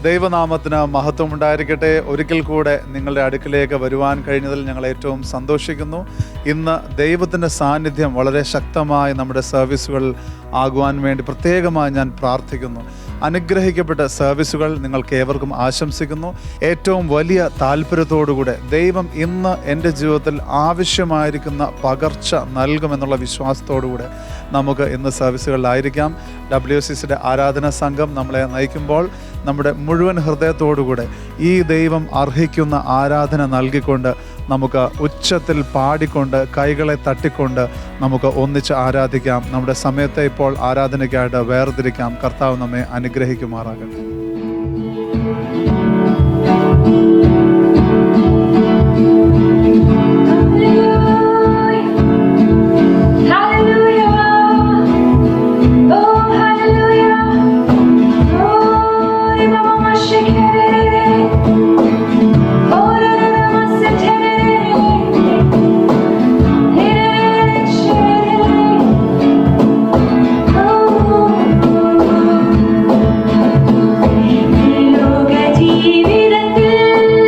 ദൈവനാമത്തിന് മഹത്വം ഉണ്ടായിരിക്കട്ടെ. ഒരിക്കൽ കൂടെ നിങ്ങളുടെ അടുക്കിലേക്ക് വരുവാൻ കഴിഞ്ഞതിൽ ഞങ്ങൾ ഏറ്റവും സന്തോഷിക്കുന്നു. ഇന്ന് ദൈവത്തിൻ്റെ സാന്നിധ്യം വളരെ ശക്തമായി നമ്മുടെ സർവീസുകളിൽ ആകുവാൻ വേണ്ടി പ്രത്യേകമായി ഞാൻ പ്രാർത്ഥിക്കുന്നു. അനുഗ്രഹിക്കപ്പെട്ട സർവീസുകൾ നിങ്ങൾക്ക് ഏവർക്കും ആശംസിക്കുന്നു. ഏറ്റവും വലിയ താല്പര്യത്തോടുകൂടെ ദൈവം ഇന്ന് എൻ്റെ ജീവിതത്തിൽ ആവശ്യമായിരിക്കുന്ന പകർച്ച നൽകുമെന്നുള്ള വിശ്വാസത്തോടുകൂടെ നമുക്ക് ഇന്ന് സർവീസുകളിലായിരിക്കാം. WCCയുടെ ആരാധനാ സംഘം നമ്മളെ നയിക്കുമ്പോൾ നമ്മുടെ മുഴുവൻ ഹൃദയത്തോടുകൂടെ ഈ ദൈവം അർഹിക്കുന്ന ആരാധന നൽകിക്കൊണ്ട് നമുക്ക് ഉച്ചത്തിൽ പാടിക്കൊണ്ട് കൈകളെ തട്ടിക്കൊണ്ട് നമുക്ക് ഒന്നിച്ച് ആരാധിക്കാം. നമ്മുടെ സമയത്തെ ഇപ്പോൾ ആരാധനയ്ക്കായിട്ട് വേർതിരിക്കാം. കർത്താവ് നമ്മെ അനുഗ്രഹിക്കുമാറാകട്ടെ. ജീവിതത്തിൽ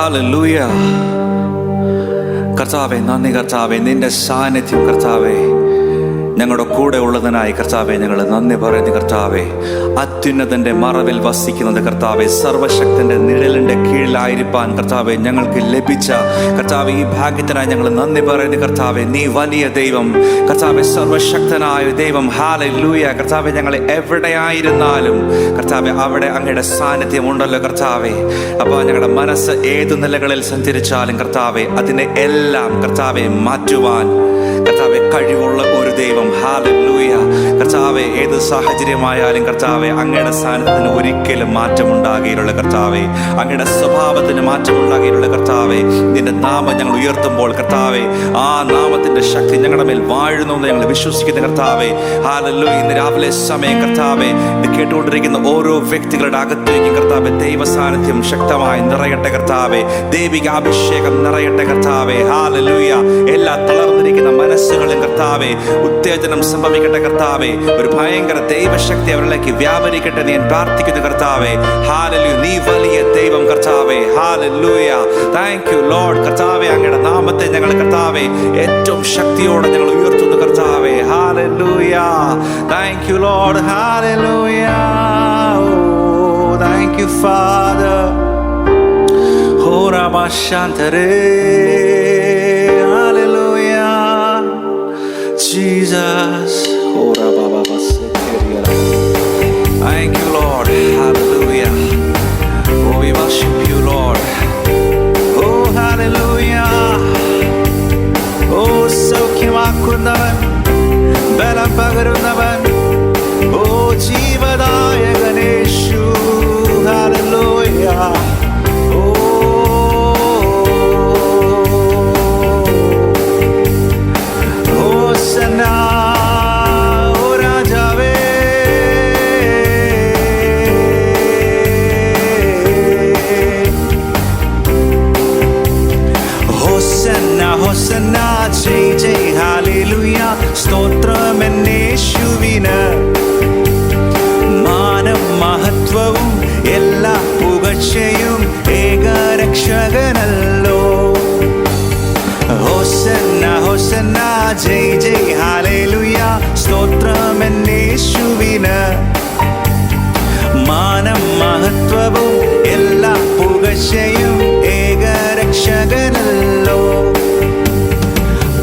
ഹല്ലേലൂയ. കർത്താവേ നന്ദി കർത്താവേ, നിന്റെ സാന്നിധ്യം കർത്താവേ ഞങ്ങളുടെ കൂടെ ഉള്ളതിനായി കർത്താവെ ഞങ്ങൾ നന്ദി പറയുന്നു കർത്താവെ. അത്യുന്നതന്റെ മറവിൽ വസിക്കുന്നത് കർത്താവെ, സർവശക്തന്റെ നിഴലിന്റെ കീഴിലായിരിക്കാൻ കർത്താവെ ഞങ്ങൾക്ക് ലഭിച്ച കർത്താവെ ഈ ഭാഗ്യത്തിനായി ഞങ്ങൾ നന്ദി പറയുന്നു കർത്താവെ. നീ വലിയ ദൈവം കർത്താവെ, സർവശക്തനായ ദൈവം. ഹല്ലേലൂയ കർത്താവെ. ഞങ്ങൾ എവിടെയായിരുന്നാലും കർത്താവെ അവിടെ അങ്ങയുടെ സാന്നിധ്യം ഉണ്ടല്ലോ കർത്താവെ. അപ്പോൾ ഞങ്ങളുടെ മനസ്സ് ഏതു നിലകളിൽ സഞ്ചരിച്ചാലും കർത്താവെ അതിനെ എല്ലാം കർത്താവെ മാറ്റുവാൻ കർത്താവെ കഴിവുള്ള ഒരു ദൈവം. ഹല്ലേലൂയ കർത്താവെ. ഏത് സാഹചര്യമായാലും കർത്താവെ അങ്ങയുടെ സാന്നിധ്യത്തിന് ഒരിക്കലും മാറ്റമുണ്ടാകുകയില്ല കർത്താവെ. അങ്ങയുടെ സ്വഭാവത്തിന് മാറ്റമുണ്ടാകുകയില്ല കർത്താവെ. നിന്റെ നാമം ഞങ്ങൾ ഉയർത്തുമ്പോൾ കർത്താവെ ആ നാമത്തിന്റെ ശക്തി ഞങ്ങളുടെ മേൽ വാഴുന്നു എന്ന് ഞങ്ങൾ വിശ്വസിക്കുന്ന കർത്താവെ. ഹല്ലേലൂയ. ഇന്ന് രാവിലെ സമയം കർത്താവെ ഇത് കേട്ടുകൊണ്ടിരിക്കുന്ന ഓരോ വ്യക്തികളുടെ അകത്തേക്കും കർത്താവെ ദൈവ സാന്നിധ്യം ശക്തമായി നിറയട്ടെ കർത്താവെ. ദൈവിക അഭിഷേകം നിറയട്ടെ കർത്താവെ. ഹല്ലേലൂയ. എല്ലാ തളർന്നിരിക്കുന്ന മനസ്സുകളിൽ കർത്താവെ ഉത്തേജനം സംഭവിക്കട്ടെ കർത്താവെ. ഒരു ഭയങ്കര ദൈവശക്തി അവരിലേക്ക് വ്യാപരിക്കട്ടെ ഞാൻ പ്രാർത്ഥിക്കുന്നു കർത്താവെ. ഹല്ലേലൂയ. നീ വലിയ ദൈവം കർത്താവെ. ഹല്ലേലൂയ. താങ്ക് യു ലോർഡ് കർത്താവെ. അങ്ങയുടെ നാമത്തെ ഞങ്ങൾ കർത്താവെ ഏറ്റവും ശക്തിയോടെ ഞങ്ങൾ ഉയർത്തുന്നു കർത്താവെ. Hallelujah. Thank you lord. Hallelujah. Thank you father. ഓ രാമശാന്തരേ. Jesus, ora baba basekeria. Thank you, Lord. Hallelujah. Oh, we worship you, Lord. Oh, hallelujah. Oh, സൗഖ്യമാക്കുന്നവൻ, ബലം പകരുന്നവൻ, oh ജീവദായകനേശു. Hallelujah. സ്തോത്രമെന്നേശുവിന് മാനം മഹത്വവും എല്ലാ പുകഴ്ചയും ഏകരക്ഷകനല്ലോ. ഹോസന്ന ഹോസന്ന ജയ് ജയ് ഹല്ലേലൂയ. സ്തോത്രമെന്നേശുവിന് മാനം മഹത്വവും എല്ലാ പുകഴ്ചയും ഏകരക്ഷകനല്ലോ.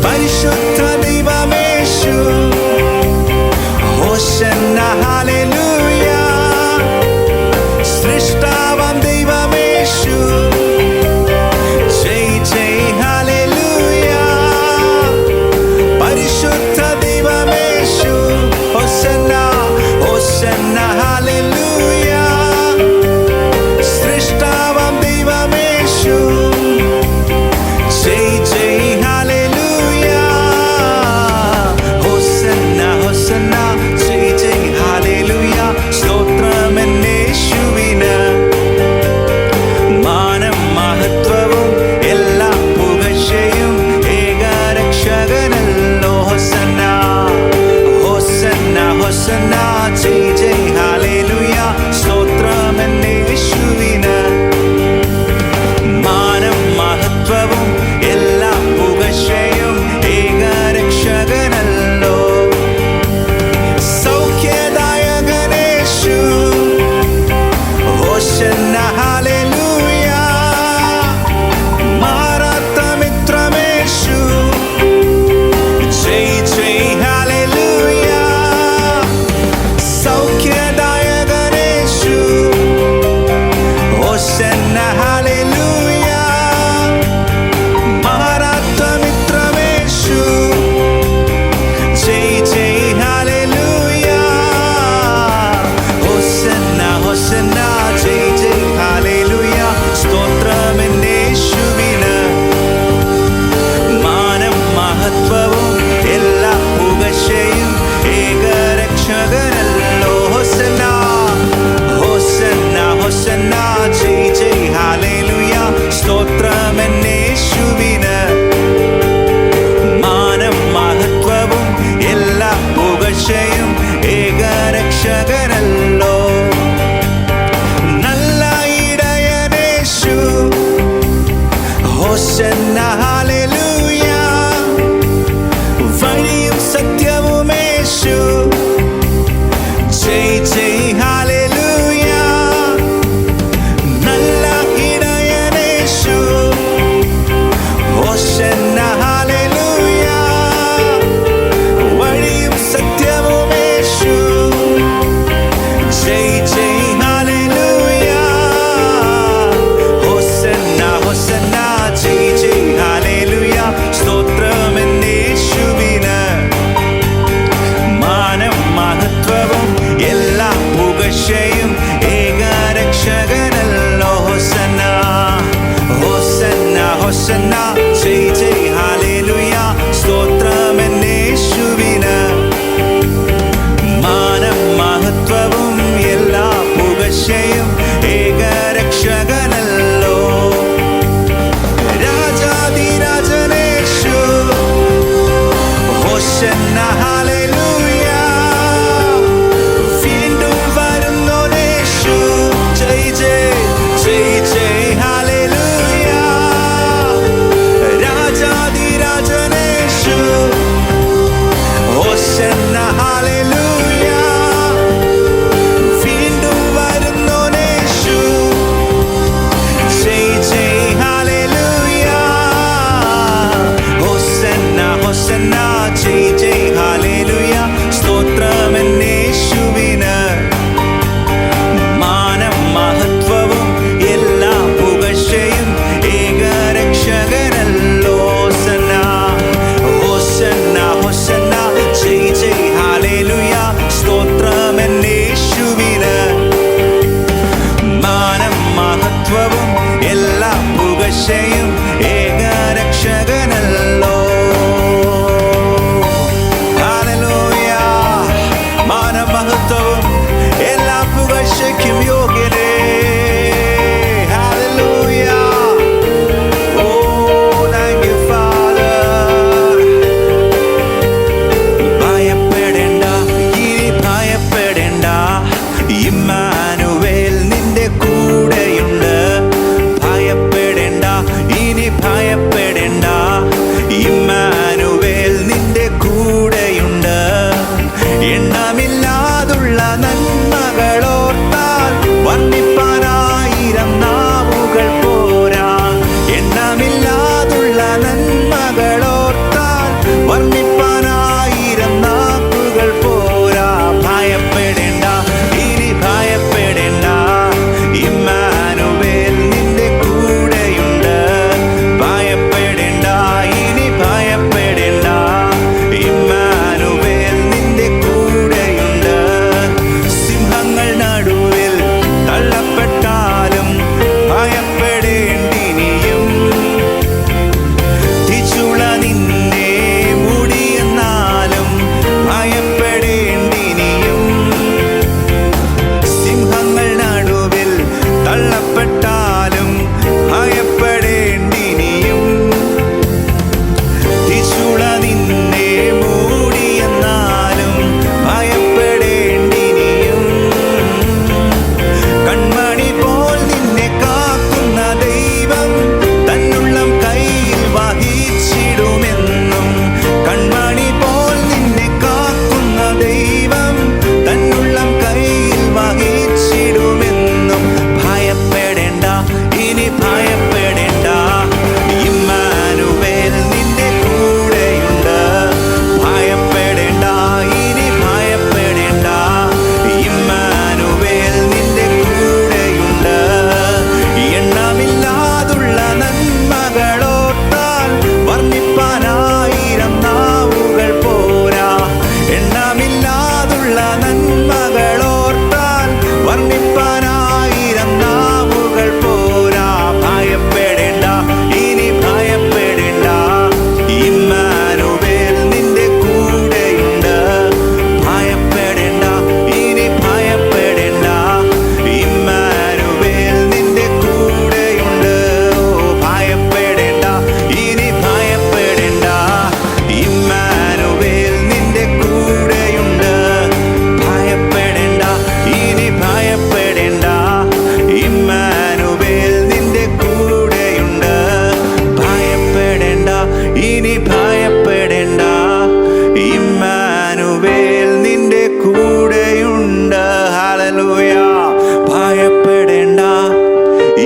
പരിശുദ്ധ ദൈവമേശു. ഹോസന്ന ഹല്ലേലൂയ. സൃഷ്ടാവാം ദൈവമേശു. ജയ് ജയ് ഹല്ലേലൂയ. പരിശുദ്ധ ദൈവമേശു. ഹോസന്ന ഹോസന്ന ഹല്ലേലൂയ. സൃഷ്ടാവാം ദൈവമേശു. ഹോശന്ന ഹല്ലേലൂയ വഴിയും സത്യവും യേശു ജയ് ജയ് ഹല്ലേലൂയ നല്ല ഇടയനേശു ഹോശന്ന ഹല്ലേലൂയ വഴിയും സത്യവും യേശു ജയ് ജയ് ഹല്ലേലൂയ ഹോശന്ന ഹോശന്ന ജയ് ജയ് ഹല്ലേലൂയ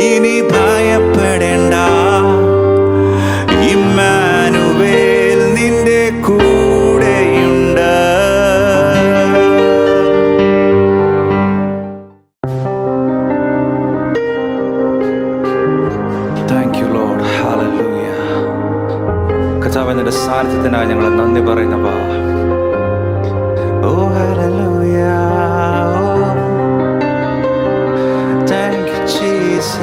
ഇനി ഭയപ്പെടേണ്ട, ഇമ്മാനുവേൽ നിന്റെ കൂടെയുണ്ട്. Thank you lord. ഹല്ലേലൂയ. കർത്താവേ, നിന്റെ സാന്നിധ്യത്തിനായി ഞങ്ങൾ നന്ദി പറയുന്നവാ. ഓ hallelujah. Thank you Jesus.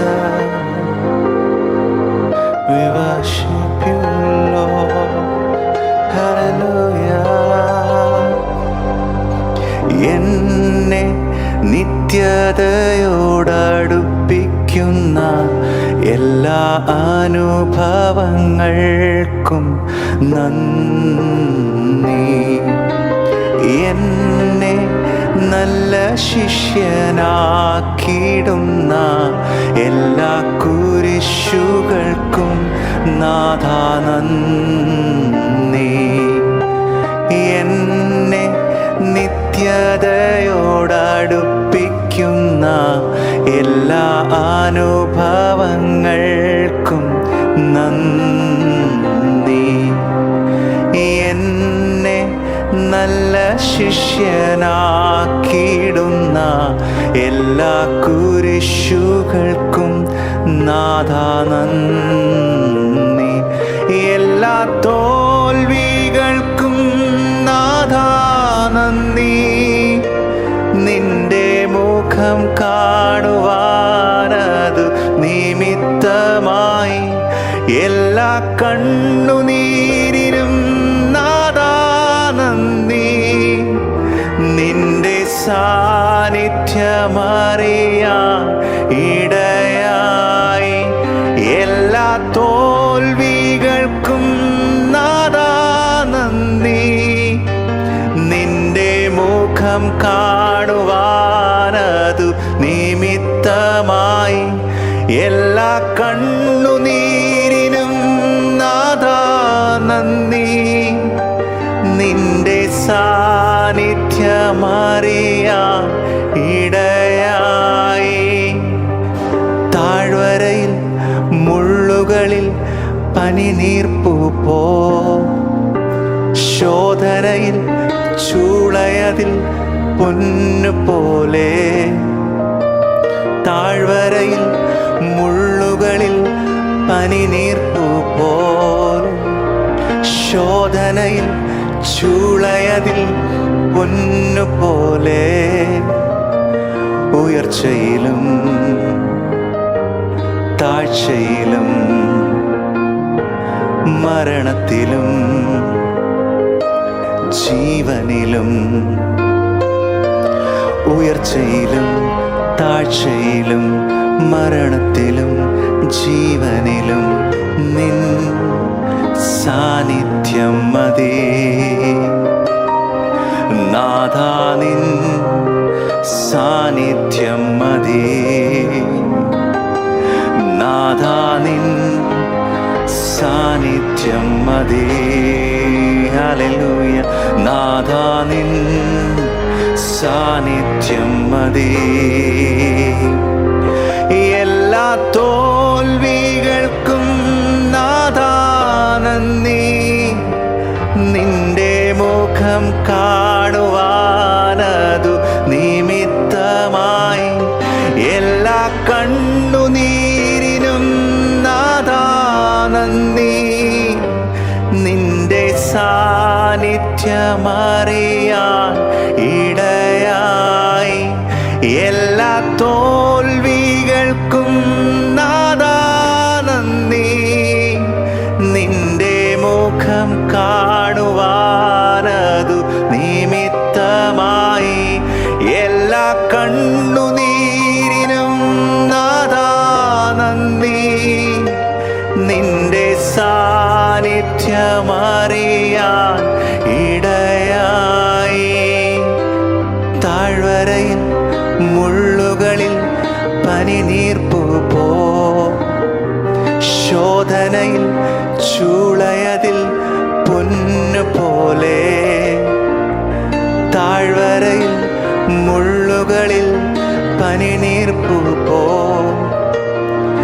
We worship you Lord. Hallelujah. എന്നെ നിത്യതയോടടുപ്പിക്കുന്ന എല്ലാ അനുഭവങ്ങൾക്കും നന്ദി. എന്നെ നല്ല ശിഷ്യനാക്കിടുന്ന എല്ലാ കുരിശുകൾക്കും നാഥാ നന്ദി. എന്നെ നിത്യതയോടടുപ്പിക്കുന്ന എല്ലാ അനുഭവങ്ങൾക്കും നന്ദി. എന്നെ നല്ല ശിഷ്യനാക്കിടുന്ന എല്ലാ കുരിശുകൾക്കും നാഥാ നന്ദി. എല്ലാ തോൽവികൾക്കും നാഥാ നന്ദി. നിന്റെ മുഖം കാണുവാനതു നിമിത്തമായി എല്ലാ കണ്ണുനീരിനും നാഥാ നന്ദി. നിന്റെ സാന്നിധ്യമറിയാൻ ഇടയായി എല്ലാ തോൽവികൾക്കും നാഥാ നന്ദി. നിന്റെ മുഖം കാണുവാനതു നിമിത്തമായി എല്ലാ കണ്ണുനീരിനും നാഥാ നന്ദി. നിന്റെ സാന്നിധ്യമറിയാൻ ഇടയായി താഴ്വരയിൽ മുള്ളുകളിൽ പനിനീർപ്പൂ പോ, ശോധനയിൽ ചൂളയതിൽ പൊന്നുപോലെ. താഴ്വരയിൽ മുള്ളുകളിൽ പനിനീർപ്പൂ പോൽ, ശോധനയിൽ ചൂളയതിൽ പൊന്നുപോലെ. ഉയർച്ചയിലും താഴ്ചയിലും മരണത്തിലും ജീവനിലും, ഉയർച്ചയിലും താഴ്ചയിലും മരണത്തിലും ജീവനിലും നിൻ സാന്നിധ്യം മതി നാഥാ. നിൻ സാന്നിധ്യം മതി നാഥാ. നിൻ സാന്നിധ്യം മതി. ഹല്ലേലൂയ. നാഥാ, നിൻ സാന്നിധ്യം മതി. എല്ലാ തോൽവികൾക്കും നാഥാ നന്ദി. നിന്റെ മുഖം കാണുവാനതു നിമിത്തമായി എല്ലാ കണ്ണുനീരിനും നാഥാ നന്ദി. നിന്റെ സാന്നിധ്യമറിയാൻ ഇടയായി എല്ലാ തോൽവികൾക്കും നാഥാ നന്ദി. നിന്റെ മുഖം കാണുവാനതു നിമിത്തമായി എല്ലാ കണ്ണുനീരിനും നാഥാ നന്ദി. നിന്റെ സാന്നിധ്യമറിയാൻ ഇടയായി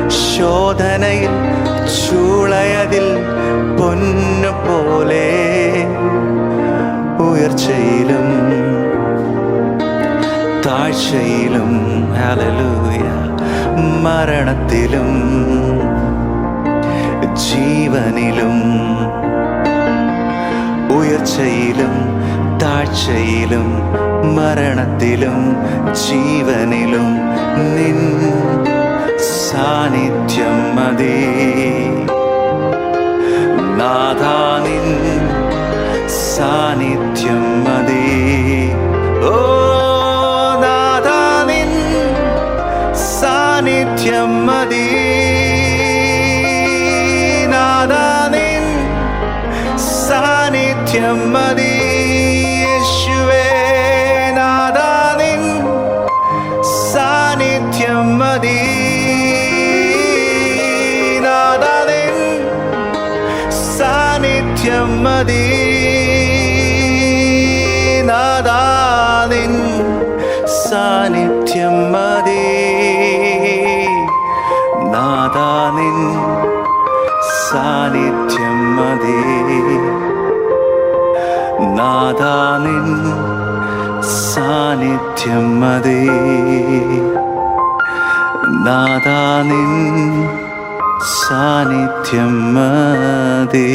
ശോധനയിൽ ചൂളയതിൽ പൊന്നുപോലെ, ഉയർച്ചയിലും താഴ്ചയിലും ഹല്ലേലൂയ, മരണത്തിലും ജീവനിലും, ഉയർച്ചയിലും താഴ്ചയിലും മരണത്തിലും ജീവനിലും നിൻ സാന്നിധ്യം മതി നാഥാ, നിൻ സാന്നിധ്യം മതി. ഓ നാഥാ, നിൻ സാന്നിധ്യം മതി. നാഥാ, നിൻ സാന്നിധ്യം മതി. യേശുവേ, നാഥാ, നിൻ സാന്നിധ്യം മതി. നാഥാ, നിൻ സാന്നിധ്യം മതി. നാഥാ, നിൻ സാന്നിധ്യം മതി. നാഥാ, നിൻ സാന്നിധ്യം മതി. നാഥാ, നിൻ സാന്നിധ്യം മതി. നാഥാ, നിൻ സാന്നിധ്യം മതി.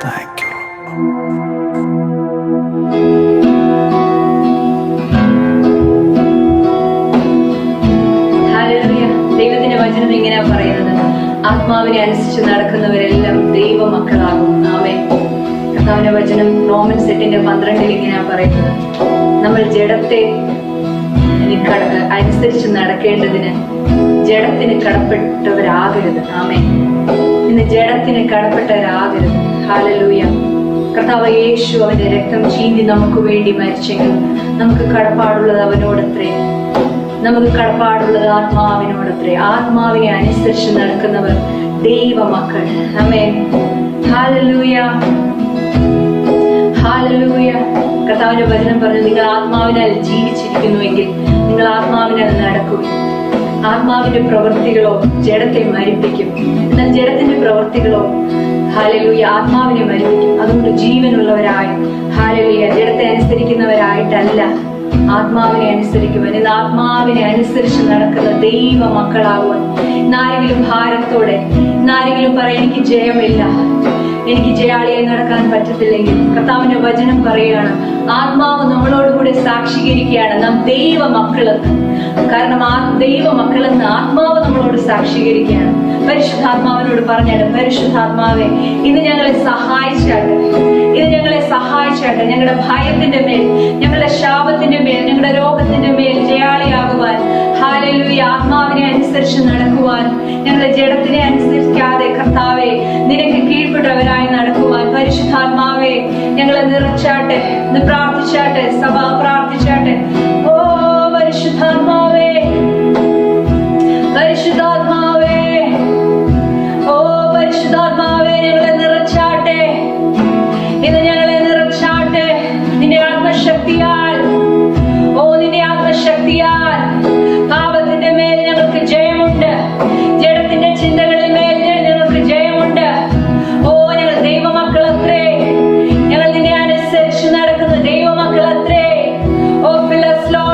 Thank you. ദൈവത്തിന്റെ വചനം ഇങ്ങനെയാ പറയുന്നത്, ആത്മാവിനെ അനുസരിച്ച് നടക്കുന്നവരെല്ലാം ദൈവമക്കളാകും. ആമേൻ. കർത്താവിന്റെ വചനം റോമൻസ് 8:12 ഇങ്ങനെയാ പറയുന്നത്, നമ്മൾ ജഡത്തെ അനുസരിച്ച് നടക്കേണ്ടതിന് ജഡത്തിന് കടപ്പെട്ടവരാകരുത്. ആമേൻ. ഇന്ന് ജഡത്തിന് കടപ്പെട്ടവരാകരുത്. ഹല്ലേലൂയ. കർത്താവ് യേശു അവന്റെ രക്തം ചീന്തി നമുക്ക് വേണ്ടി മരിച്ചെങ്കിൽ നമുക്ക് കടപ്പാടുള്ളത് അവനോടത്രേ. നമുക്ക് കടപ്പാടുള്ളത് ആത്മാവിനോടത്രേ. ആത്മാവിനെ അനുസരിച്ച് നടക്കുന്നവർ ദൈവമക്കൾ. ആമേൻ. Hallelujah, hallelujah. കർത്താവിന്റെ വചനം പറഞ്ഞു, നിങ്ങൾ ആത്മാവിനാൽ ജീവിച്ചിരിക്കുന്നുവെങ്കിൽ നിങ്ങൾ ആത്മാവിനാൽ നടക്കുക. ആത്മാവിന്റെ പ്രവൃത്തികളോ ജഡത്തെ മരിപ്പിക്കും, എന്നാൽ ജഡത്തിന്റെ പ്രവൃത്തികളോ ഹല്ലേലൂയ ആത്മാവിനെ മരിപ്പിക്കും. അതുകൊണ്ട് ജീവനുള്ളവരായി ഹല്ലേലൂയ ജഡത്തെ അനുസരിക്കുന്നവരായിട്ടല്ല, ആത്മാവിനെ അനുസരിക്കുവാൻ, ഇന്ന് ആത്മാവിനെ അനുസരിച്ച് നടക്കുന്ന ദൈവ മക്കളാകുവാൻ. ഇന്നാരെങ്കിലും ഭാരത്തോടെ, ഇന്നാരെങ്കിലും പറയാൻ എനിക്ക് ജയമില്ല, എനിക്ക് ജയാളിയായി നടക്കാൻ പറ്റത്തില്ലെങ്കിൽ, കർത്താവിന്റെ വചനം പറയുകയാണ്, ആത്മാവ് നമ്മളോടുകൂടെ സാക്ഷീകരിക്കുകയാണ് നാം ദൈവ മക്കളെന്ന്. കാരണം ആ ദൈവ മക്കളെന്ന് ആത്മാവ് നമ്മളോട് സാക്ഷീകരിക്കുകയാണ്. പരിശുദ്ധാത്മാവിനോട് പറഞ്ഞാണ്, പരിശുദ്ധാത്മാവെ ഇന്ന് ഞങ്ങളെ സഹായിച്ചാട്ടെ, ഇന്ന് ഞങ്ങളെ സഹായിച്ചാട്ടെ. ഞങ്ങളുടെ ഭയത്തിന്റെ മേൽ, ഞങ്ങളുടെ ശാപത്തിന്റെ മേൽ, ഞങ്ങളുടെ രോഗത്തിന്റെ മേൽ ജയാളിയാകുവാൻ, ഹല്ലേലൂയ ആത്മാവിനെ അനുസരിച്ച് നടക്കുവാൻ, ഞങ്ങളുടെ ജഡത്തിനെ അനുസരിക്കാതെ കർത്താവെ നിനക്ക് കീഴ്പ്പെട്ടവരായി നടക്കുവാൻ പരിശുദ്ധാത്മാവെ ഞങ്ങളെ നിറച്ചാട്ടെ. ഇന്ന് പ്രാർത്ഥിച്ചാട്ടെ, സഭ പ്രാർത്ഥിച്ചാട്ടെ. ഓ പരിശുദ്ധാത്മാവേ, പരിശുദ്ധാത്മാവേ, ഓ പരിശുദ്ധാത്മാവേ ഞങ്ങളെ നിറച്ചാട്ടെ. ഇന്ന് ഞങ്ങളെ നിറച്ചാട്ടെ നിന്റെ ആത്മശക്തിയാൽ. ഓ നിന്റെ ആത്മശക്തിയാൽ പാപത്തിന്റെ മേൽ ഞങ്ങൾക്ക് ജയമുണ്ട്, ജഡത്തിന്റെ ചിന്തകളിൽ മേൽ ഞങ്ങൾക്ക് ജയമുണ്ട്. ഓ ഞങ്ങൾ ദൈവമക്കളത്രേ, ഞങ്ങൾ നിന്നെ അനുസരിച്ച് നടക്കുന്ന ദൈവമക്കളത്രേ. ഓ fill us, Lord.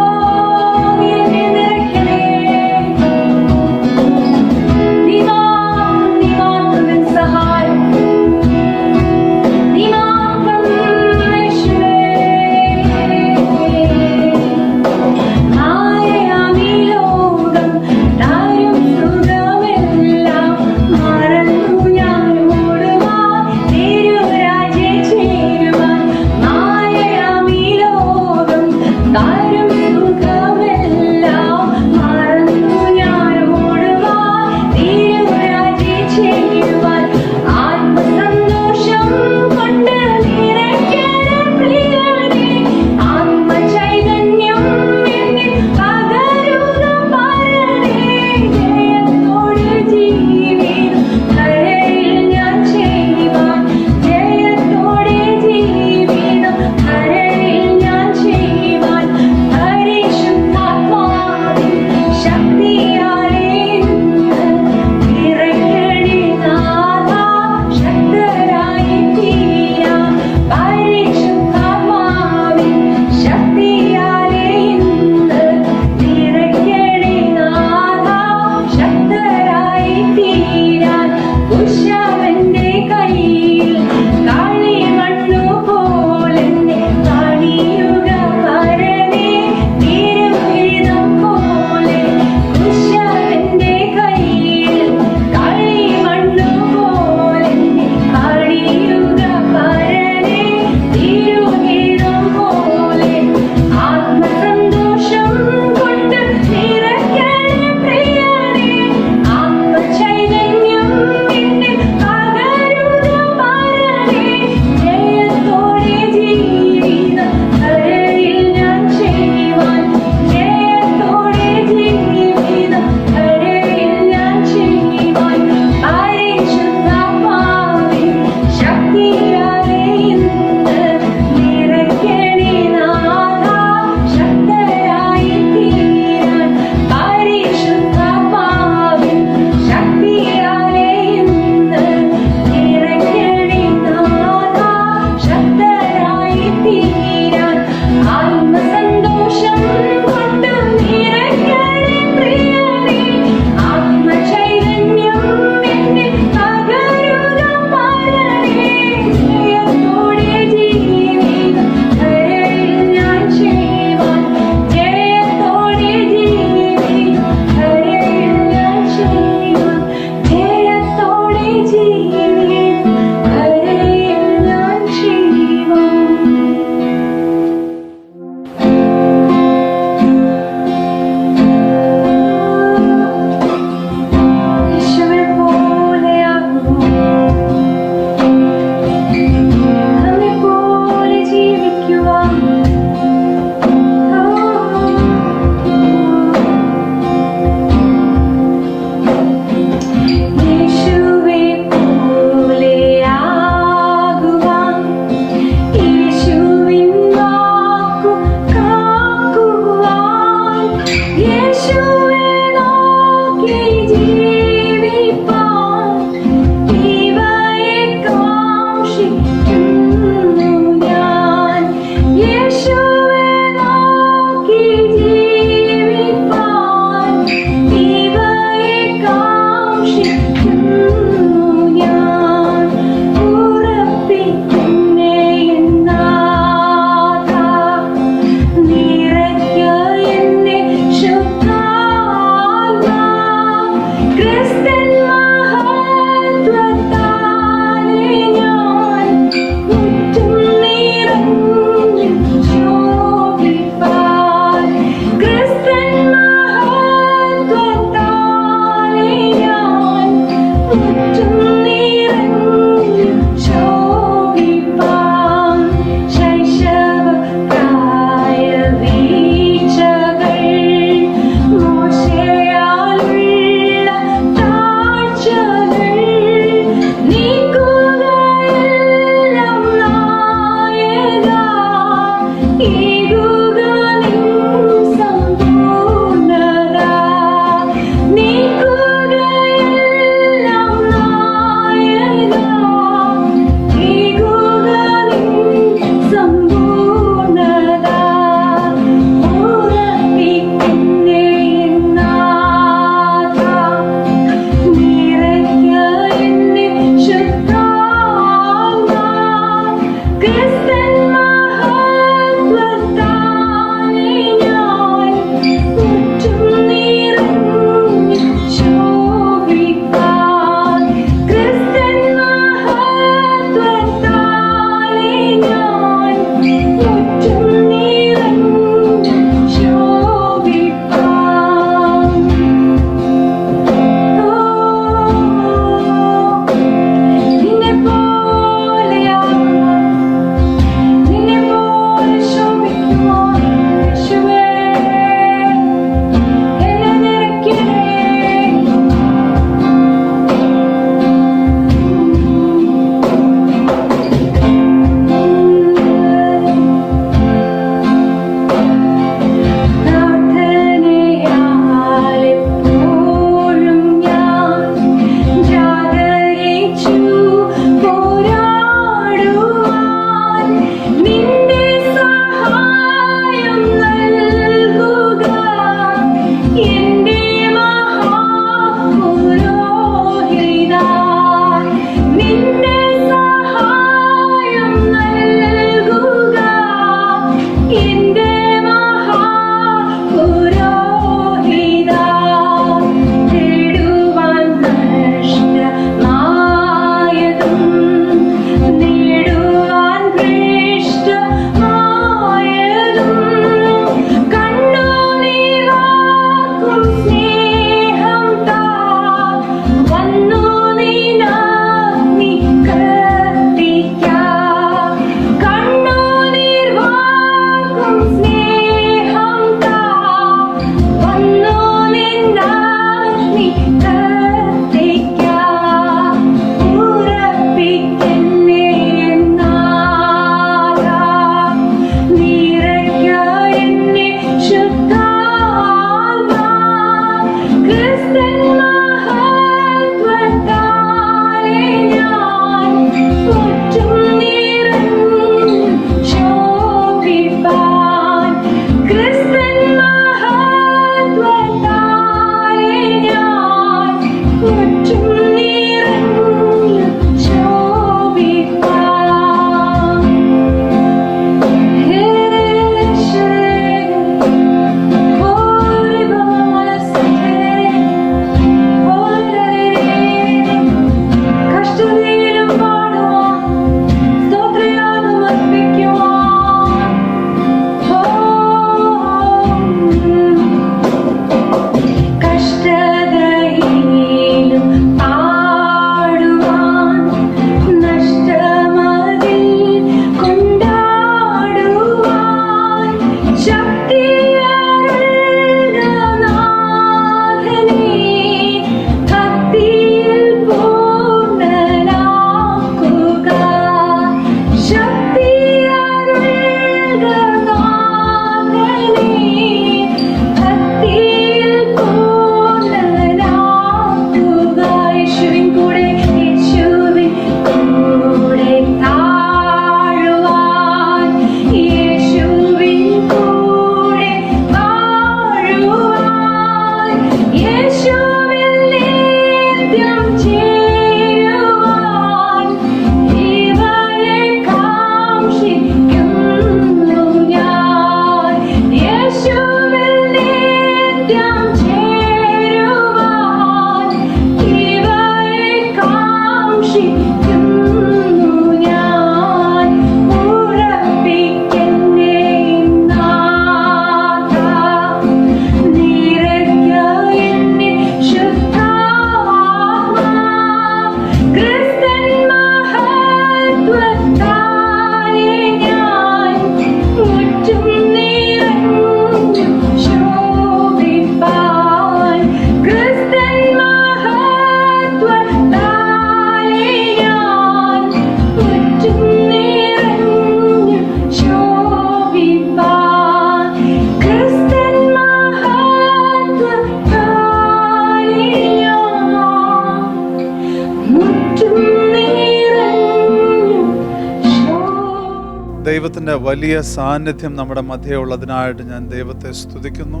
ദൈവത്തിൻ്റെ വലിയ സാന്നിധ്യം നമ്മുടെ മധ്യേ ഉള്ളതിനായിട്ട് ഞാൻ ദൈവത്തെ സ്തുതിക്കുന്നു.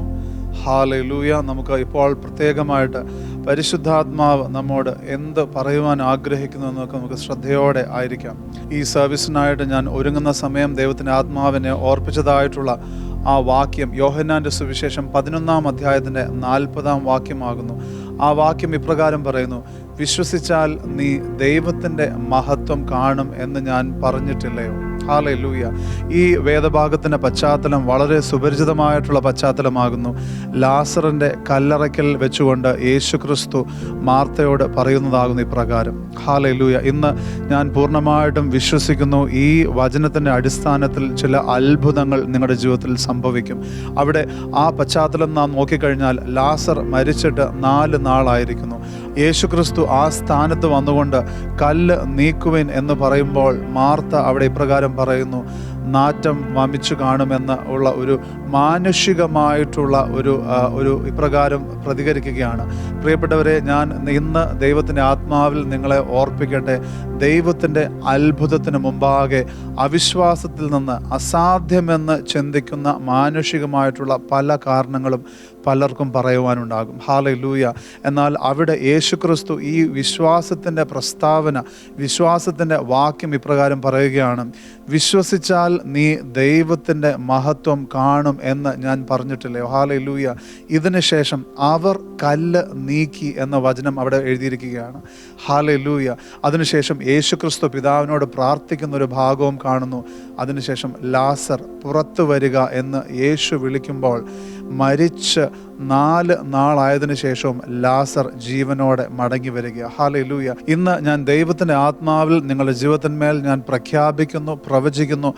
ഹല്ലേലൂയ. നമുക്ക് ഇപ്പോൾ പ്രത്യേകമായിട്ട് പരിശുദ്ധാത്മാവ് നമ്മോട് എന്ത് പറയുവാൻ ആഗ്രഹിക്കുന്നു എന്നൊക്കെ നമുക്ക് ശ്രദ്ധയോടെ ആയിരിക്കാം. ഈ സർവീസിനായിട്ട് ഞാൻ ഒരുങ്ങുന്ന സമയം ദൈവത്തിൻ്റെ ആത്മാവിനെ ഓർപ്പിച്ചതായിട്ടുള്ള ആ വാക്യം യോഹന്നാൻ്റെ സുവിശേഷം 11-ാം അധ്യായത്തിൻ്റെ 40-ാം വാക്യമാകുന്നു. ആ വാക്യം ഇപ്രകാരം പറയുന്നു: വിശ്വസിച്ചാൽ നീ ദൈവത്തിൻ്റെ മഹത്വം കാണും എന്ന് ഞാൻ പറഞ്ഞിട്ടില്ലയോ? ഹല്ലേലൂയ. ഈ വേദഭാഗത്തിൻ്റെ പശ്ചാത്തലം വളരെ സുപരിചിതമായിട്ടുള്ള പശ്ചാത്തലമാകുന്നു. ലാസറിൻ്റെ കല്ലറയ്ക്കൽ വെച്ചുകൊണ്ട് യേശുക്രിസ്തു മാർത്തയോട് പറയുന്നതാകുന്നു ഇപ്രകാരം. ഹല്ലേലൂയ. ഇന്ന് ഞാൻ പൂർണ്ണമായിട്ടും വിശ്വസിക്കുന്നു ഈ വചനത്തിൻ്റെ അടിസ്ഥാനത്തിൽ ചില അത്ഭുതങ്ങൾ നിങ്ങളുടെ ജീവിതത്തിൽ സംഭവിക്കും. അവിടെ ആ പശ്ചാത്തലം നാം നോക്കിക്കഴിഞ്ഞാൽ ലാസർ മരിച്ചിട്ട് 4 നാളായിരിക്കുന്നു. യേശുക്രിസ്തു ആ സ്ഥാനത്ത് വന്നുകൊണ്ട് കല്ല് നീക്കുവിൻ എന്ന് പറയുമ്പോൾ മാർത്ത അവിടെ ഇപ്രകാരം പറയുന്നു: നാറ്റം വമിച്ചു കാണുമെന്ന് ഉള്ള ഒരു മാനുഷികമായിട്ടുള്ള ഒരു ഇപ്രകാരം പ്രതികരിക്കുകയാണ്. പ്രിയപ്പെട്ടവരെ, ഞാൻ ഇന്ന് ദൈവത്തിൻ്റെ ആത്മാവിൽ നിങ്ങളെ ഓർപ്പിക്കട്ടെ. ദൈവത്തിൻ്റെ അത്ഭുതത്തിന് മുമ്പാകെ അവിശ്വാസത്തിൽ നിന്ന് അസാധ്യമെന്ന് ചിന്തിക്കുന്ന മാനുഷികമായിട്ടുള്ള പല കാരണങ്ങളും പലർക്കും പറയുവാനുണ്ടാകും. ഹല്ലേലൂയ. എന്നാൽ അവിടെ യേശുക്രിസ്തു ഈ വിശ്വാസത്തിൻ്റെ പ്രസ്താവന, വിശ്വാസത്തിൻ്റെ വാക്യം ഇപ്രകാരം പറയുകയാണ്: വിശ്വസിച്ചാൽ നീ ദൈവത്തിൻ്റെ മഹത്വം കാണും എന്ന് ഞാൻ പറഞ്ഞിട്ടില്ലയോ? ഹല്ലേലൂയ. ഇതിന് ശേഷം അവർ കല്ല് നീക്കി എന്ന വചനം അവിടെ എഴുതിയിരിക്കുകയാണ്. ഹല്ലേലൂയ. അതിനുശേഷം യേശുക്രിസ്തു പിതാവിനോട് പ്രാർത്ഥിക്കുന്ന ഒരു ഭാഗവും കാണുന്നു. അതിനുശേഷം ലാസർ പുറത്തു വരിക എന്ന് യേശു വിളിക്കുമ്പോൾ മരിച്ച് 4 നാളായതിനു ശേഷവും ലാസർ ജീവനോടെ മടങ്ങി വരിക. ഹല്ലേലൂയ. ഇന്ന് ഞാൻ ദൈവത്തിൻ്റെ ആത്മാവിൽ നിങ്ങളുടെ ജീവിതത്തിന്മേൽ ഞാൻ പ്രഖ്യാപിക്കുന്നു, പ്രവചിക്കുന്നു: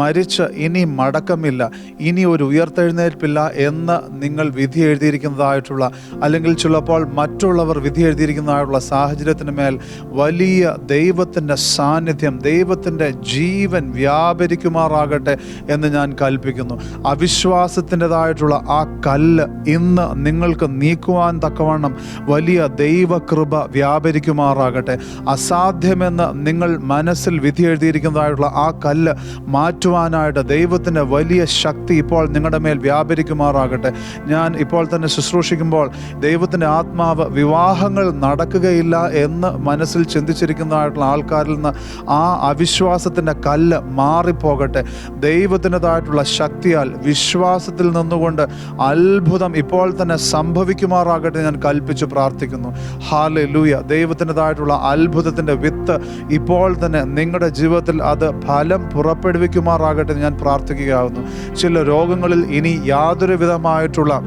മരിച്ച് ഇനി മടക്കമില്ല, ഇനി ഒരു ഉയർത്തെഴുന്നേൽപ്പില്ല എന്ന് നിങ്ങൾ വിധി എഴുതിയിരിക്കുന്നതായിട്ടുള്ള, അല്ലെങ്കിൽ ചിലപ്പോൾ മറ്റുള്ളവർ വിധി എഴുതിയിരിക്കുന്നതായിട്ടുള്ള സാഹചര്യത്തിന് മേൽ വലിയ ദൈവത്തിൻ്റെ സാന്നിധ്യം, ദൈവത്തിൻ്റെ ജീവൻ വ്യാപരിക്കുമാറാകട്ടെ എന്ന് ഞാൻ കൽപ്പിക്കുന്നു. അവിശ്വാസത്തിൻ്റെതായിട്ടുള്ള ആ കല്ല് ഇന്ന് നിങ്ങൾക്ക് നീക്കുവാൻ തക്കവണ്ണം വലിയ ദൈവകൃപ വ്യാപരിക്കുമാറാകട്ടെ. അസാധ്യമെന്ന് നിങ്ങൾ മനസ്സിൽ വിധി എഴുതിയിരിക്കുന്നതായിട്ടുള്ള ആ കല്ല് മാറ്റുവാനായിട്ട് ദൈവത്തിൻ്റെ വലിയ ശക്തി ഇപ്പോൾ നിങ്ങളുടെ മേൽ വ്യാപരിക്കുമാറാകട്ടെ. ഞാൻ ഇപ്പോൾ തന്നെ ശുശ്രൂഷിക്കുമ്പോൾ ദൈവത്തിൻ്റെ ആത്മാവ് വിവാഹങ്ങൾ നടക്കുകയില്ല എന്ന് മനസ്സിൽ ചിന്തിച്ചിരിക്കുന്നതായിട്ടുള്ള ആൾക്കാരിൽ നിന്ന് ആ അവിശ്വാസത്തിൻ്റെ കല്ല് മാറിപ്പോകട്ടെ. ദൈവത്തിൻ്റെതായിട്ടുള്ള ശക്തിയാൽ വിശ്വാസത്തിൽ നിന്നുകൊണ്ട് അത്ഭുതം ഇപ്പോൾ തന്നെ സംഭവിക്കുമാറാകട്ടെ ഞാൻ കൽപ്പിച്ചു പ്രാർത്ഥിക്കുന്നു. ഹല്ലേലൂയ. ദൈവത്തിൻ്റെതായിട്ടുള്ള അത്ഭുതത്തിൻ്റെ വിത്ത് ഇപ്പോൾ തന്നെ നിങ്ങളുടെ ജീവിതത്തിൽ അത് ഫലം പുറപ്പെടുവിക്കുമാറാകട്ടെ ഞാൻ പ്രാർത്ഥിക്കുകയാകുന്നു. ചില രോഗങ്ങളിൽ ഇനി യാതൊരു വിധമായിട്ടുള്ള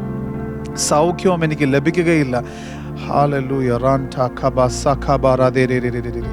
സൗഖ്യവും എനിക്ക് ലഭിക്കുകയില്ല. ഹല്ലേലൂയ. റാൻഠ ഖബ സഖബറദേരേരേരേരേ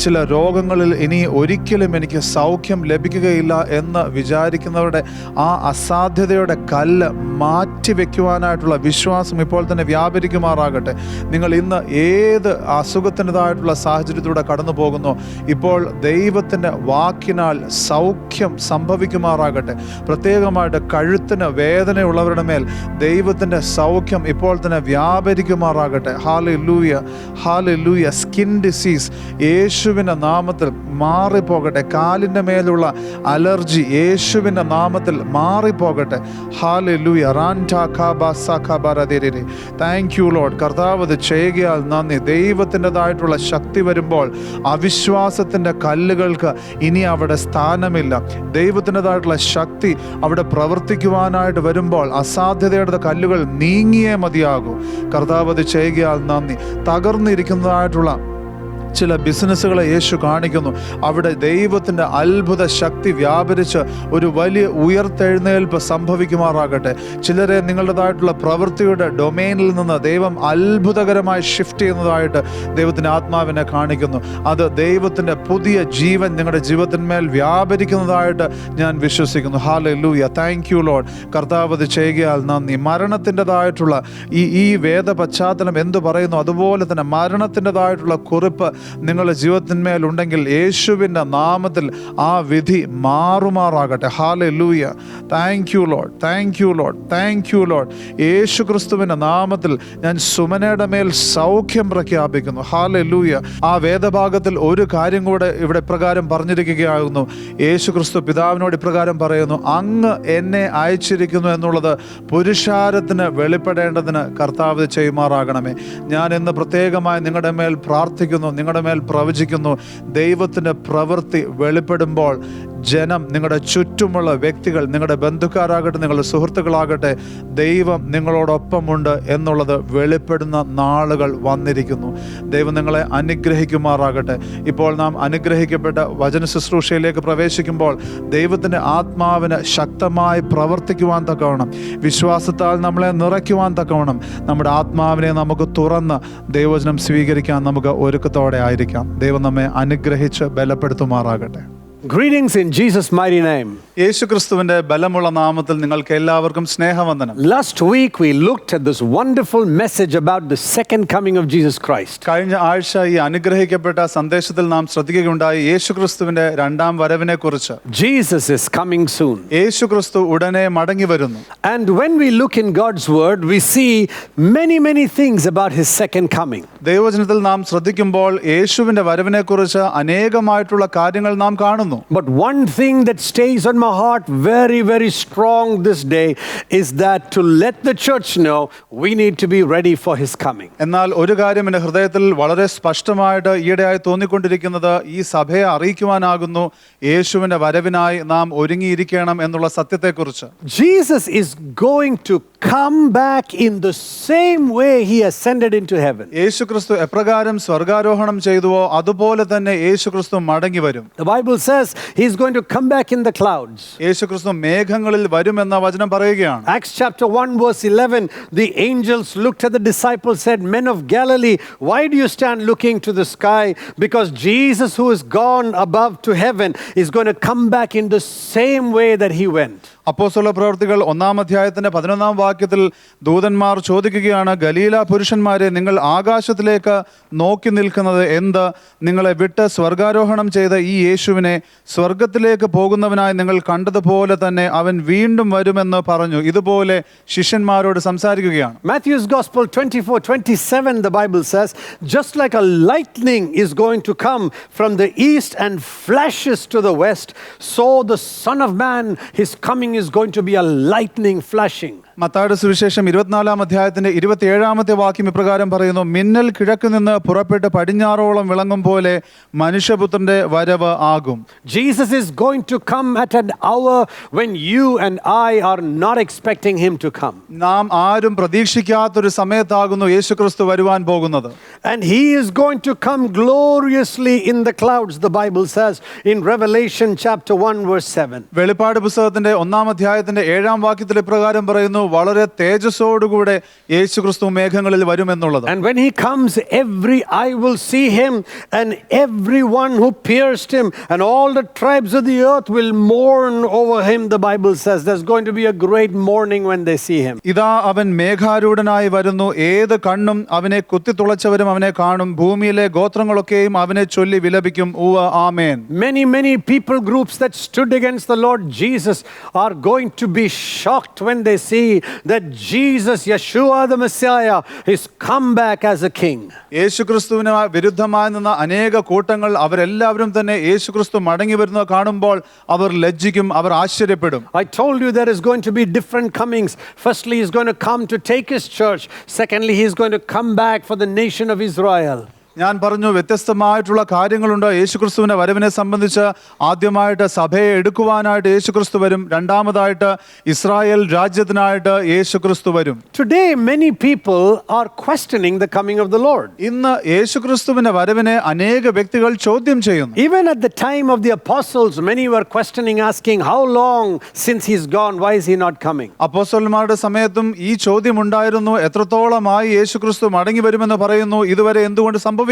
ചില രോഗങ്ങളിൽ ഇനി ഒരിക്കലും എനിക്ക് സൗഖ്യം ലഭിക്കുകയില്ല എന്ന് വിചാരിക്കുന്നവരുടെ ആ അസാധ്യതയുടെ കല്ല് മാറ്റിവെക്കുവാനായിട്ടുള്ള വിശ്വാസം ഇപ്പോൾ തന്നെ വ്യാപരിക്കുമാറാകട്ടെ. നിങ്ങൾ ഇന്ന് ഏത് അസുഖത്തിൻ്റെതായിട്ടുള്ള സാഹചര്യത്തിലൂടെ കടന്നു പോകുന്നു, ഇപ്പോൾ ദൈവത്തിൻ്റെ വാക്കിനാൽ സൗഖ്യം സംഭവിക്കുമാറാകട്ടെ. പ്രത്യേകമായിട്ട് കഴുത്തിന് വേദനയുള്ളവരുടെ മേൽ ദൈവത്തിൻ്റെ സൗഖ്യം ഇപ്പോൾ തന്നെ വ്യാപരിക്കുമാറാകട്ടെ. ഹല്ലേലൂയ. ഹല്ലേലൂയ. സ്കിൻ ഡിസീസ് യേശുവിൻ്റെ നാമത്തിൽ മാറിപ്പോകട്ടെ. കാലിൻ്റെ മേലുള്ള അലർജി യേശുവിൻ്റെ നാമത്തിൽ മാറിപ്പോകട്ടെ. ഹല്ലേലൂയ. Thank you Lord. കർത്താവ് ഇത് ചെയ്യുകയാൽ നന്ദി. ദൈവത്തിൻ്റെതായിട്ടുള്ള ശക്തി വരുമ്പോൾ അവിശ്വാസത്തിൻ്റെ കല്ലുകൾക്ക് ഇനി അവിടെ സ്ഥാനമില്ല. ദൈവത്തിൻ്റെതായിട്ടുള്ള ശക്തി അവിടെ പ്രവർത്തിക്കുവാനായിട്ട് വരുമ്പോൾ അസാധ്യതയുടെ കല്ലുകൾ നീങ്ങിയേ മതിയാകൂ. കർത്താവ് ഇത് ചെയ്യുകയാൽ നന്ദി. തകർന്നിരിക്കുന്നതായിട്ടുള്ള ചില ബിസിനസ്സുകളെ യേശു കാണിക്കുന്നു. അവിടെ ദൈവത്തിൻ്റെ അത്ഭുത ശക്തി വ്യാപരിച്ച് ഒരു വലിയ ഉയർത്തെഴുന്നേൽപ്പ് സംഭവിക്കുമാറാകട്ടെ. ചിലരെ നിങ്ങളുടേതായിട്ടുള്ള പ്രവൃത്തിയുടെ ഡൊമെയിനിൽ നിന്ന് ദൈവം അത്ഭുതകരമായി ഷിഫ്റ്റ് ചെയ്യുന്നതായിട്ട് ദൈവത്തിൻ്റെ ആത്മാവിനെ കാണിക്കുന്നു. അത് ദൈവത്തിൻ്റെ പുതിയ ജീവൻ നിങ്ങളുടെ ജീവിതത്തിന്മേൽ വ്യാപരിക്കുന്നതായിട്ട് ഞാൻ വിശ്വസിക്കുന്നു. ഹല്ലേലൂയ. Thank you Lord. കർത്താവ് ഇത് ചെയ്യുകയാൽ നന്ദി. മരണത്തിൻ്റെതായിട്ടുള്ള ഈ വേദ പശ്ചാത്തലം എന്തു പറയുന്നു അതുപോലെ തന്നെ മരണത്തിൻ്റെതായിട്ടുള്ള കുറിപ്പ് നിങ്ങളുടെ ജീവിതത്തിന്മേലുണ്ടെങ്കിൽ യേശുവിൻ്റെ നാമത്തിൽ ആ വിധി മാറുമാറാകട്ടെ. Hallelujah. Thank you lord, thank you lord, thank you lord. യേശു ക്രിസ്തുവിൻ്റെ നാമത്തിൽ ഞാൻ സുമനയുടെ മേൽ സൗഖ്യം പ്രഖ്യാപിക്കുന്നു. ഹല്ലേലൂയ. ആ വേദഭാഗത്തിൽ ഒരു കാര്യം കൂടെ ഇവിടെ ഇപ്രകാരം പറഞ്ഞിരിക്കുകയാകുന്നു. യേശു ക്രിസ്തു പിതാവിനോട് ഇപ്രകാരം പറയുന്നു, അങ്ങ് എന്നെ അയച്ചിരിക്കുന്നു എന്നുള്ളത് പുരുഷാരത്തിന് വെളിപ്പെടേണ്ടതിന് കർത്താവ് ചെയ്യുമാറാകണമേ. ഞാൻ ഇന്ന് പ്രത്യേകമായി നിങ്ങളുടെ മേൽ പ്രാർത്ഥിക്കുന്നു, നിങ്ങളുടെ മേൽ പ്രവചിക്കുന്നു. ദൈവത്തിൻ്റെ പ്രവൃത്തി വെളിപ്പെടുമ്പോൾ ജനം, നിങ്ങളുടെ ചുറ്റുമുള്ള വ്യക്തികൾ, നിങ്ങളുടെ ബന്ധുക്കാരാകട്ടെ, നിങ്ങളുടെ സുഹൃത്തുക്കളാകട്ടെ, ദൈവം നിങ്ങളോടൊപ്പമുണ്ട് എന്നുള്ളത് വെളിപ്പെടുന്ന നാളുകൾ വന്നിരിക്കുന്നു. ദൈവം നിങ്ങളെ അനുഗ്രഹിക്കുമാറാകട്ടെ. ഇപ്പോൾ നാം അനുഗ്രഹിക്കപ്പെട്ട വചന ശുശ്രൂഷയിലേക്ക് പ്രവേശിക്കുമ്പോൾ ദൈവത്തിൻ്റെ ആത്മാവിന് ശക്തമായി പ്രവർത്തിക്കുവാൻ തക്കവണ്ണം, വിശ്വാസത്താൽ നമ്മളെ നിറയ്ക്കുവാൻ തക്കവണ്ണം നമ്മുടെ ആത്മാവിനെ നമുക്ക് തുറന്ന് ദൈവവചനം സ്വീകരിക്കാൻ നമുക്ക് ഒരുക്കത്തോടെ ആയിരിക്കാം. ദൈവം നമ്മെ അനുഗ്രഹിച്ച് ബലപ്പെടുത്തുമാറാകട്ടെ. Greetings in Jesus' mighty name. യേശു ക്രിസ്തുവിന്റെ ബലമുള്ള നാമത്തിൽ നിങ്ങൾക്ക് എല്ലാവർക്കും സ്നേഹവന്ദനം. Last week we looked at this wonderful message about the second coming of Jesus Christ. കഴിഞ്ഞ ആഴ്ച ഈ അനുഗ്രഹിക്കപ്പെട്ട സന്ദേശത്തിൽ നാം ശ്രദ്ധിക്കുകയുണ്ടായി യേശു ക്രിസ്തുവിന്റെ രണ്ടാം വരവിനെ കുറിച്ച്. Jesus is coming soon. യേശു ക്രിസ്തു ഉടനെ മടങ്ങി വരുന്നു. And when we look in God's word, we see many things about his second coming. ദൈവവചനത്തിൽ നാം ശ്രദ്ധിക്കുമ്പോൾ യേശുവിന്റെ വരവിനെ കുറിച്ച് അനേകമായിട്ടുള്ള കാര്യങ്ങൾ നാം കാണുന്നു. But one thing that stays on my heart very strong this day is that to let the church know we need to be ready for his coming. എന്നാൽ ഒരു കാര്യം എൻ്റെ ഹൃദയത്തിൽ വളരെ സ്പഷ്ടമായിട്ട് ഈയിടെയായി തോന്നിക്കൊണ്ടിരിക്കുന്നത് ഈ സഭയെ അറിയിക്കുവാനാകുന്നു, യേശുവിൻ്റെ വരവിനായി നാം ഒരുങ്ങിയിരിക്കണം എന്നുള്ള സത്യത്തെക്കുറിച്ച്. Jesus is going to come back in the same way he ascended into heaven. യേശു ക്രിസ്തു എപ്രകാരം സ്വർഗാരോഹണം ചെയ്തുവോ അതുപോലെ തന്നെ യേശു ക്രിസ്തു മടങ്ങി വരും. The Bible says he's going to come back in the clouds. യേശു ക്രിസ്തു മേഘങ്ങളിൽ വരുമെന്ന വചനം പറയുകയാണ്. Acts chapter 1 verse 11, the angels looked at the disciples, said, "Men of Galilee, why do you stand looking to the sky? Because Jesus who is gone above to heaven is going to come back in the same way that he went." അപ്പോസ്തല പ്രവൃത്തികൾ 1-ാം അധ്യായത്തിന്റെ 11-ാം വാക്യത്തിൽ ദൂതന്മാർ ചോദിക്കുകയാണ്, ഗലീല പുരുഷന്മാരെ, നിങ്ങൾ ആകാശത്തിലേക്ക് നോക്കി നിൽക്കുന്നത് എന്ത്? നിങ്ങളെ വിട്ട് സ്വർഗാരോഹണം ചെയ്ത ഈ യേശുവിനെ സ്വർഗത്തിലേക്ക് പോകുന്നവനായി നിങ്ങൾ കണ്ടതുപോലെ തന്നെ അവൻ വീണ്ടും വരുമെന്ന് പറഞ്ഞു. ഇതുപോലെ ശിഷ്യന്മാരോട് സംസാരിക്കുകയാണ്. Matthew's Gospel 24:27, the Bible says, just like a lightning is going to come from the east and flashes to the west, so the Son of Man, his coming is going to be a lightning flashing. മത്തായിയുടെ സുവിശേഷം 24-ാം അധ്യായത്തിന്റെ 27-ാമത്തെ വാക്യം ഇപ്രകാരം പറയുന്നു, മിന്നൽ കിഴക്ക് നിന്ന് പുറപ്പെട്ട് പടിഞ്ഞാറോളം വിളങ്ങും പോലെ മനുഷ്യപുത്രന്റെ വരവ് ആകും. Jesus is going to come at an hour when you and I are not expecting him to come. നാം ആരും പ്രതീക്ഷിക്കാത്തൊരു സമയത്താകുന്നു യേശുക്രിസ്തു വരുവാൻ പോകുന്നത്. And he is going to come gloriously in the clouds, the Bible says in Revelation chapter 1 verse 7. വെളിപ്പാട് പുസ്തകത്തിന്റെ 1-ാം അധ്യായത്തിന്റെ 7-ാം വാക്യത്തിൽ ഇപ്രകാരം പറയുന്നു, വളരെ തേജസ്സോടുകൂടെ യേശുക്രിസ്തു മേഘങ്ങളിൽ വരുമെന്നുള്ളത്. And when he comes, every eye will see him, and everyone who pierced him, and all the tribes of the earth will mourn over him, the Bible says. There's going to be a great mourning when they see him. ഇതാ അവൻ മേഘാരൂഢനായി വരുന്നു, ഏത് കണ്ണും അവനെ കുത്തിത്തുളച്ചവരും അവനെ കാണും, ഭൂമിയിലെ ഗോത്രങ്ങളൊക്കെയും അവനെ ചൊല്ലി വിലപിക്കും. ആമേൻ. Many people groups that stood against the Lord Jesus are going to be shocked when they see that Jesus, Yeshua the Messiah, is come back as a king. യേശുക്രിസ്തുവിന് വിരുദ്ധമായി നിന്ന അനേക കൂട്ടങ്ങൾ അവരെല്ലാവരും തന്നെ യേശുക്രിസ്തു മടങ്ങി വരുന്നത് കാണുമ്പോൾ അവർ ലജ്ജിക്കും, അവർ ആശ്ചര്യപ്പെടും. I told you there is going to be different comings. Firstly, he's going to come to take his church. Secondly, he's going to come back for the nation of Israel. ഞാൻ പറഞ്ഞു, വ്യത്യസ്തമായിട്ടുള്ള കാര്യങ്ങളുണ്ട് യേശുക്രിസ്തുവിന്റെ വരവിനെ സംബന്ധിച്ച്. ആദ്യമായിട്ട് സഭയെ എടുക്കുവാനായിട്ട് യേശുക്രിസ്തു വരും. രണ്ടാമതായിട്ട് ഇസ്രായേൽ രാജ്യത്തിനായിട്ട് യേശുക്രിസ്തു വരും. Today many people are questioning the coming of the Lord. ഇന്ന് യേശുക്രിസ്തുവിന്റെ വരവിനെ അനേക വ്യക്തികൾ ചോദ്യം ചെയ്യുന്നു. Even at the time of the apostles, many were questioning, asking, how long since he's gone, why is he not coming? അപ്പോസ്തലന്മാരുടെ സമയത്തും ഈ ചോദ്യം ഉണ്ടായിരുന്നു, എത്രത്തോളമായി യേശുക്രിസ്തു മടങ്ങി വരുമെന്ന് പറയുന്നു, ഇതുവരെ എന്തുകൊണ്ട് സംഭവിക്കുന്നില്ല?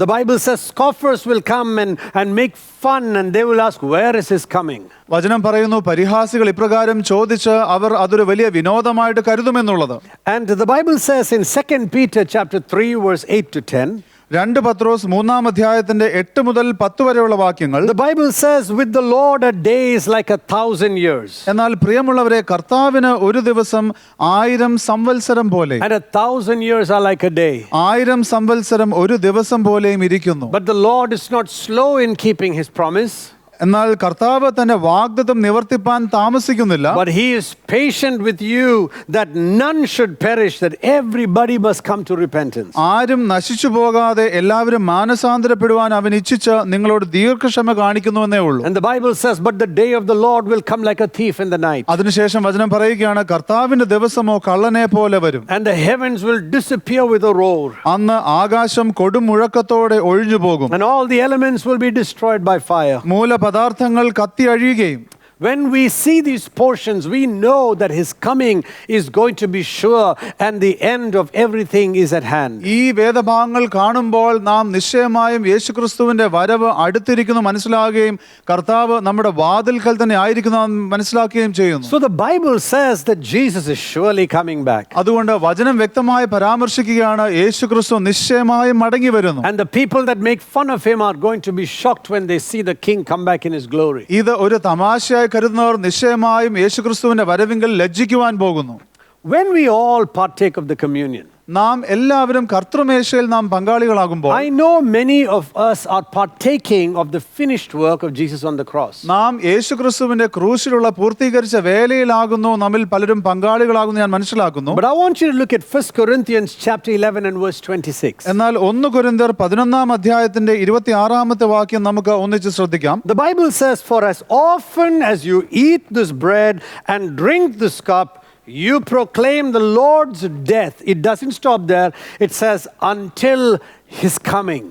The Bible says scoffers will come and make fun, and they will ask, where is his coming? വചനം പറയുന്നു, പരിഹാസികൾ ഇപ്രകാരം ചോദിച്ച് അവർ അതൊരു വലിയ വിനോദമായിട്ട് കരുതുമെന്നുള്ളത്. And the Bible says in 2 Peter chapter 3 verse 8 to 10, 2 പത്രോസ് 3-ാം അധ്യായത്തിന്റെ 8 മുതൽ 10 വരെയുള്ള വാക്യങ്ങൾ. The Bible says, with the Lord a day is like 1,000 years. എന്നാൽ പ്രിയമുള്ളവരെ, കർത്താവിന് ഒരു ദിവസം 1000 സംവത്സരം പോലെ, And 1,000 years are like a day. 1000 സംവത്സരം ഒരു ദിവസം പോലെയും ഇരിക്കുന്നു. But the Lord is not slow in keeping his promise. എന്നാൽ കർത്താവ് തന്റെ വാഗ്ദത്തം നിവർത്തിപ്പാൻ താമസിക്കുന്നില്ല. But he is patient with you, that none should perish, that everybody must come to repentance. ആരും നശിച്ചു പോകാതെ എല്ലാവരും മാനസാന്തരപ്പെടുവാൻ അവൻ ഇച്ഛിച്ച് നിങ്ങളോട് ദീർഘക്ഷമ കാണിക്കുന്നുവെന്നേ ഉള്ളൂ. And the Bible says, but the day of the Lord will come like a thief in the night. അതിനുശേഷം വചനം പറയുകയാണ്, കർത്താവിന്റെ ദിവസമോ കള്ളനെ പോലെ വരും. And the heavens will disappear with a roar. അന്ന് ആകാശം കൊടുമുഴക്കത്തോടെ ഒഴിഞ്ഞു പോകും. And all the elements will be destroyed by fire. മൂലപദാർത്ഥങ്ങൾ കത്തി അഴിയുകയും. When we see these portions, we know that his coming is going to be sure and the end of everything is at hand. ഈ വേദഭാഗങ്ങൾ കാണുമ്പോൾ നാം നിശ്ചയമായും യേശുക്രിസ്തുവിന്റെ വരവ് അടുത്തിരിക്കുന്നു മനസ്സിലാകുകയും കർത്താവ് നമ്മുടെ വാതിൽക്കൽ തന്നെ ആയിരിക്കുന്നു മനസ്സിലാക്കുകയും ചെയ്യുന്നു. So the Bible says that Jesus is surely coming back. അതുകൊണ്ട് വചനം വ്യക്തമായി പരാമർശിക്കുകയാണ്, യേശുക്രിസ്തു നിശ്ചയമായും മടങ്ങി വരുന്നു. And the people that make fun of him are going to be shocked when they see the king come back in his glory. ഇത് ഒരു തമാശയായി കരുതുന്നവർ നിശ്ചയമായും യേശുക്രിസ്തുവിന്റെ വരവിങ്കൽ ലജ്ജിക്കുവാൻ പോകുന്നു. When we all partake of the communion, നാം എല്ലാവരും കർത്തൃമേശയിൽ നാം പങ്കാളികളാകുമ്പോൾ, I know many of us are partaking of the finished work of Jesus on the cross. നാം യേശുക്രിസ്തുവിന്റെ ക്രൂശിലുള്ള പൂർത്തീകരിച്ച വേലയിലാകുന്നു നമ്മിൽ പലരും പങ്കാളികളാകുന്നു ഞാൻ മനസ്സിലാക്കുന്നു. But I want you to look at 1 Corinthians chapter 11 and verse 26. എന്നാൽ 1 കൊരിന്ത്യർ 11-ാം അധ്യായത്തിന്റെ 26-ാമത്തെ വാക്യം നമുക്ക് ഒന്നിച്ച് ശ്രദ്ധിക്കാം. The Bible says, for as often as you eat this bread and drink this cup, you proclaim the Lord's death. It doesn't stop there. It says, until his coming.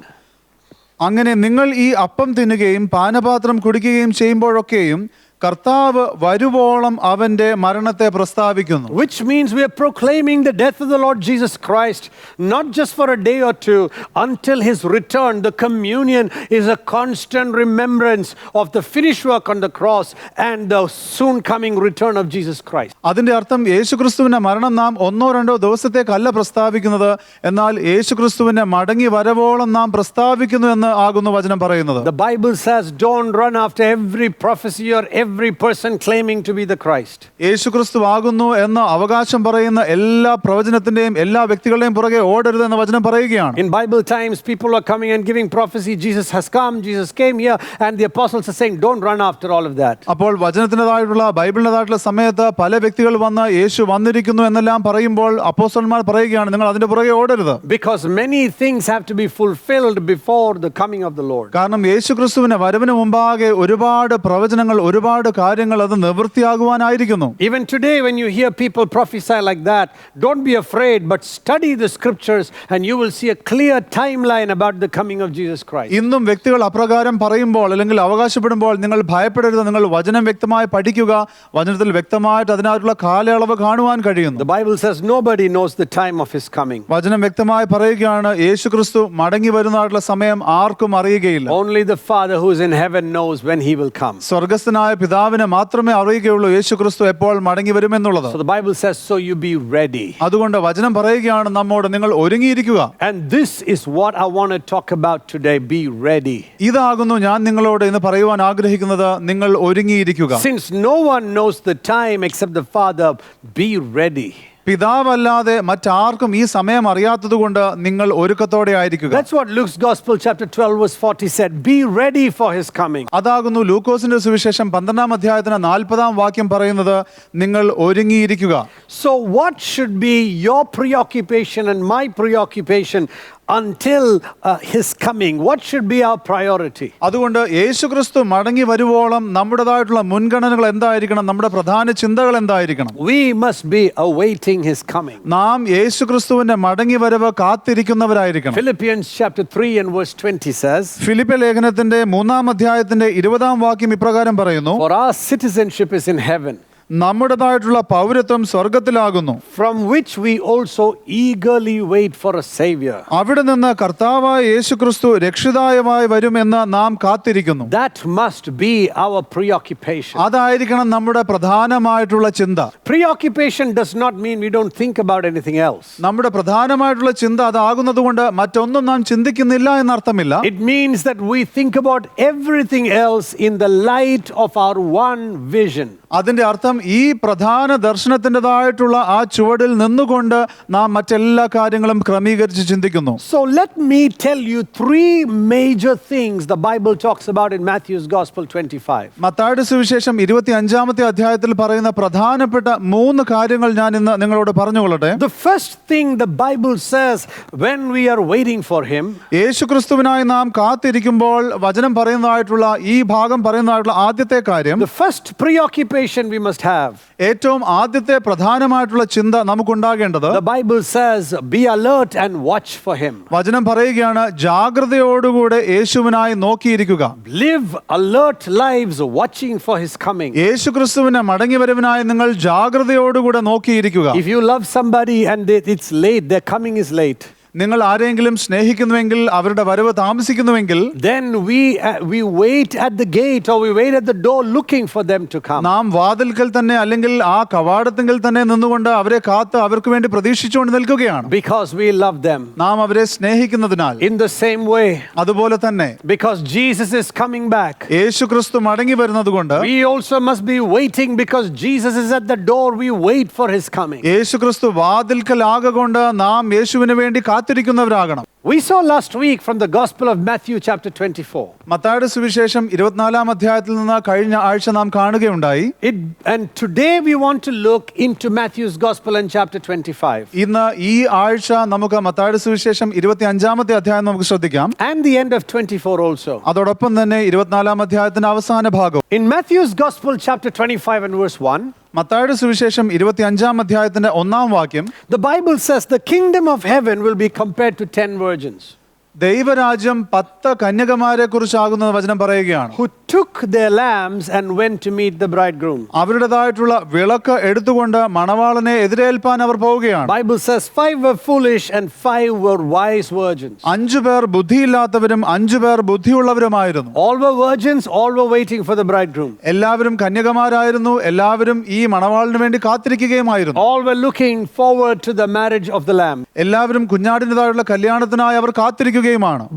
അങ്ങനെ നിങ്ങൾ ഈ അപ്പം തിന്നുകയും പാനപാത്രം കുടിക്കുകയും ചെയ്യുമ്പോഴൊക്കെയും കർത്താവ് വരുവോളം അവന്റെ മരണത്തെ പ്രസ്താവിക്കുന്നു. Which means we are proclaiming the death of the Lord Jesus Christ, not just for a day or two, until his return. The communion is a constant remembrance of the finished work on the cross and the soon coming return of Jesus Christ. അതിന്റെ അർത്ഥം യേശുക്രിസ്തുവിന്റെ മരണം നാം 1-2 ദിവസത്തേക്കല്ല പ്രസ്താവിക്കുന്നത്, എന്നാൽ യേശുക്രിസ്തുവിന്റെ മടങ്ങി വരവോളം നാം പ്രസ്താവിക്കുന്നു എന്ന് ആകുന്നു വചനം പറയുന്നത്. The Bible says, don't run after every prophecy or every person claiming to be the Christ. യേശുക്രിസ്തു ആകുന്നു എന്ന് അവകാശം പറയുന്ന എല്ലാ പ്രവചനത്തിന്റെയും എല്ലാ വ്യക്തികളുടെയും പുറകെ ഓടരുത് എന്ന് വചനം പറയുകയാണ്. In Bible times, people are coming and giving prophecy. Jesus has come, Jesus came here, and the apostles are saying, don't run after all of that. അപ്പോൾ വചനത്തിൻ്റെതായിട്ടുള്ള ബൈബിളിൻ്റെതായിട്ടുള്ള സമയത്ത് പല വ്യക്തികൾ വന്ന് യേശു വന്നിരിക്കുന്നു എന്നെല്ലാം പറയുമ്പോൾ അപ്പോസ്തലന്മാർ പറയുകയാണ്, നിങ്ങൾ അതിന്റെ പുറകെ ഓടരുത്. Because many things have to be fulfilled before the coming of the Lord. കാരണം യേശുക്രിസ്തുവിന്റെ വരവിന് മുമ്പാകെ ഒരുപാട് പ്രവചനങ്ങൾ, ഒരുപാട് കാര്യങ്ങൾ അത് നിവൃത്തിയാകുവാനായിരിക്കുന്നു. Even today, when you hear people prophesy like that, don't be afraid, but study the scriptures and you will see a clear timeline about the coming of Jesus Christ. ഇന്നും വ്യക്തികൾ അപ്രകാരം പറയുമ്പോൾ അല്ലെങ്കിൽ അവകാശപ്പെടുമ്പോൾ നിങ്ങൾ ഭയപ്പെടരുത്, നിങ്ങൾ വചനം വ്യക്തമായി പഠിക്കുക. വചനത്തിൽ വ്യക്തമായിട്ട് അതിനായിട്ടുള്ള കാലയളവ് കാണുവാൻ കഴിയുന്നു. The Bible says nobody knows the time of his coming. വചനം വ്യക്തമായി പറയുകയാണ്, യേശുക്രിസ്തു മടങ്ങി വരുന്നതായിട്ടുള്ള സമയം ആർക്കും അറിയുകയില്ല. Only the Father who is in heaven knows when he will come. സ്വർഗ്ഗസ്ഥനായ പിതാവിനെ മാത്രമേ അറിയുകയുള്ളൂ യേശുക്രിസ്തു എപ്പോൾ മടങ്ങി വരുമെന്നുള്ളത്. So the Bible says, so you be ready. അതുകൊണ്ട് വചനം പറയുകയാണ് നമ്മോട്, നിങ്ങൾ ഒരുങ്ങിയിരിക്കുക. And this is what I want to talk about today. Be ready. ഇതാകുന്നു ഞാൻ നിങ്ങളോട് ഇന്ന് പറയുവാൻ ആഗ്രഹിക്കുന്നത്, നിങ്ങൾ ഒരുങ്ങിയിരിക്കുക. Since no one knows the time except the Father, be ready. പിതാവല്ലാതെ മറ്റാർക്കും ഈ സമയം അറിയാത്തതുകൊണ്ട് നിങ്ങൾ ഒരുക്കത്തോടെ ആയിരിക്കുക. That's what Luke's Gospel chapter 12 verse 40 said. Be ready for his coming. അതാകുന്നു ലൂക്കോസിന്റെ സുവിശേഷം 12-ാം അധ്യായത്തിന് 40-ാം വാക്യം പറയുന്നത്, നിങ്ങൾ ഒരുങ്ങിയിരിക്കുക. So what should be your preoccupation and my preoccupation until his coming? What should be our priority? അതുകൊണ്ട് യേശുക്രിസ്തു മടങ്ങി വരുവോളം നമ്മുടേതായിട്ടുള്ള മുൻഗണനകൾ എന്തായിരിക്കണം, നമ്മുടെ പ്രധാന ചിന്തകൾ എന്തായിരിക്കണം? We must be awaiting his coming. നാം യേശുക്രിസ്തുവിന്റെ മടങ്ങി വരവ് കാത്തിരിക്കുന്നവരായിരിക്കണം. Philippians chapter 3 and verse 20 says, Philip ലേഖനത്തിന്റെ 3-ാം അധ്യായത്തിന്റെ 20-ാം വാക്യം ഇപ്രകാരം പറയുന്നു, for our citizenship is in heaven. നമ്മുടേതായിട്ടുള്ള പൗരത്വം സ്വർഗത്തിലാകുന്നു, from which we also eagerly wait for a Savior. അവിടെ നിന്ന് കർത്താവായ യേശുക്രിസ്തു രക്ഷിതായമായി വരുമെന്ന് നാം കാത്തിരിക്കുന്നു. That must be our preoccupation. അതായിരിക്കണം നമ്മുടെ പ്രധാനമായിട്ടുള്ള ചിന്ത. Preoccupation does not mean we don't think about anything else. നമ്മുടെ പ്രധാനമായിട്ടുള്ള ചിന്ത അതാകുന്നത് കൊണ്ട് മറ്റൊന്നും നാം ചിന്തിക്കുന്നില്ല എന്നർത്ഥമില്ല. It means that we think about everything else in the light of our one vision. അതിന്റെ അർത്ഥം ഈ പ്രധാന ദർശനത്തിൻ്റെതായിട്ടുള്ള ആ ചുവടിൽ നിന്നുകൊണ്ട് നാം മറ്റെല്ലാ കാര്യങ്ങളും ക്രമീകരിച്ച് ചിന്തിക്കുന്നു. So let me tell you three major things the Bible talks about in Matthew's Gospel 25. മത്തായിയുടെ സുവിശേഷം 25-ാമത്തെ അധ്യായത്തിൽ പറയുന്ന പ്രധാനപ്പെട്ട 3 കാര്യങ്ങൾ ഞാൻ ഇന്ന് നിങ്ങളോട് പറഞ്ഞുകൊള്ളട്ടെ. The first thing the Bible says when we are waiting for him, യേശുക്രിസ്തുവിനായി നാം കാത്തിരിക്കുമ്പോൾ വചനം പറയുന്നതായിട്ടുള്ള ഈ ഭാഗം പറയുന്നതായിട്ടുള്ള ആദ്യത്തെ കാര്യം, the first preoccupation we must have. ഏറ്റവും ആദ്യത്തെ പ്രധാനമായിട്ടുള്ള ചിന്ത നമുക്കുണ്ടാകേണ്ടത്, The Bible says, be alert and watch for him. വചനം പറയുകയാണ്, ജാഗ്രതയോടുകൂടെ യേശുവിനായി നോക്കിയിരിക്കുക. Live alert lives watching for his coming. യേശുക്രിസ്തുവിനെ മടങ്ങിവരവിനായി നിങ്ങൾ ജാഗ്രതയോടുകൂടെ നോക്കിയിരിക്കുക. If you love somebody and it's late, their coming is late, നിങ്ങൾ ആരെങ്കിലും സ്നേഹിക്കുന്നുവെങ്കിൽ അവരുടെ വരവ് താമസിക്കുന്നുവെങ്കിൽ then we wait at the gate or we wait at the door looking for them to come. നാം വാതിൽക്കൽ തന്നെ അല്ലെങ്കിൽ ആ കവാടത്തിങ്കിൽ തന്നെ നിന്നുകൊണ്ട് അവരെ കാത്ത് അവർക്ക് വേണ്ടി പ്രതീക്ഷിച്ചുകൊണ്ട് നിൽക്കുകയാണ്. Because we love them. നാം അവരെ സ്നേഹിക്കുന്നതിനാൽ. In the same way, അതുപോലെ തന്നെ because Jesus is coming back, യേശുക്രിസ്തു മടങ്ങി വരുന്നതുകൊണ്ട് we also must be waiting because Jesus is at the door. We wait for his coming. യേശുക്രിസ്തു വാതിൽക്കൽ ആകൊണ്ട് നാം യേശുവിന് വേണ്ടി കാത്തിരിക്കുന്നവരാകണം. We saw last week from the Gospel of Matthew chapter 24. മത്തായിയുടെ സുവിശേഷം 24-ാം അധ്യായത്തിൽ നിന്ന് കഴിഞ്ഞ ആഴ്ച നാം കാണുകയുണ്ടായി. And today we want to look into Matthew's Gospel and chapter 25. ഇന്ന് ഈ ആഴ്ച നമുക്ക് മത്തായിയുടെ സുവിശേഷം 25-ാമത്തെ അധ്യായം നമുക്ക് ശ്രദ്ധിക്കാം. And the end of 24 also. അതോടൊപ്പം തന്നെ 24-ാം അധ്യായത്തിന്റെ അവസാന ഭാഗം. In Matthew's Gospel chapter 25 and verse 1, മത്തായിയുടെ സുവിശേഷം 25-ാം അധ്യായത്തിന്റെ 1-ാം വാക്യം, the Bible says the kingdom of heaven will be compared to 10 virgins ദൈവരാജ്യം 10 കന്യകമാരെ കുറിച്ചാകുന്ന വചനം പറയുകയാണ്. who took their lamps and went to meet the bridegroom. അവരുടേതായിട്ടുള്ള വിളക്ക് എടുത്തുകൊണ്ട് മണവാളനെ എതിരേൽപ്പാൻ അവർ പോവുകയാണ്. Bible says 5 were foolish and 5 were wise virgins. 5 പേർ ബുദ്ധിയില്ലാത്തവരും 5 പേർ ബുദ്ധിയുള്ളവരുമായിരുന്നു. All were virgins, all were waiting for the bridegroom. എല്ലാവരും കന്യകമാരായിരുന്നു, എല്ലാവരും ഈ മണവാളിന് വേണ്ടി കാത്തിരിക്കുകയുമായിരുന്നു. All were looking forward to the marriage of the lamb. എല്ലാവരും കുഞ്ഞാടിൻ്റെതായുള്ള കല്യാണത്തിനായി അവർ കാത്തിരിക്കുകയുമാണ്.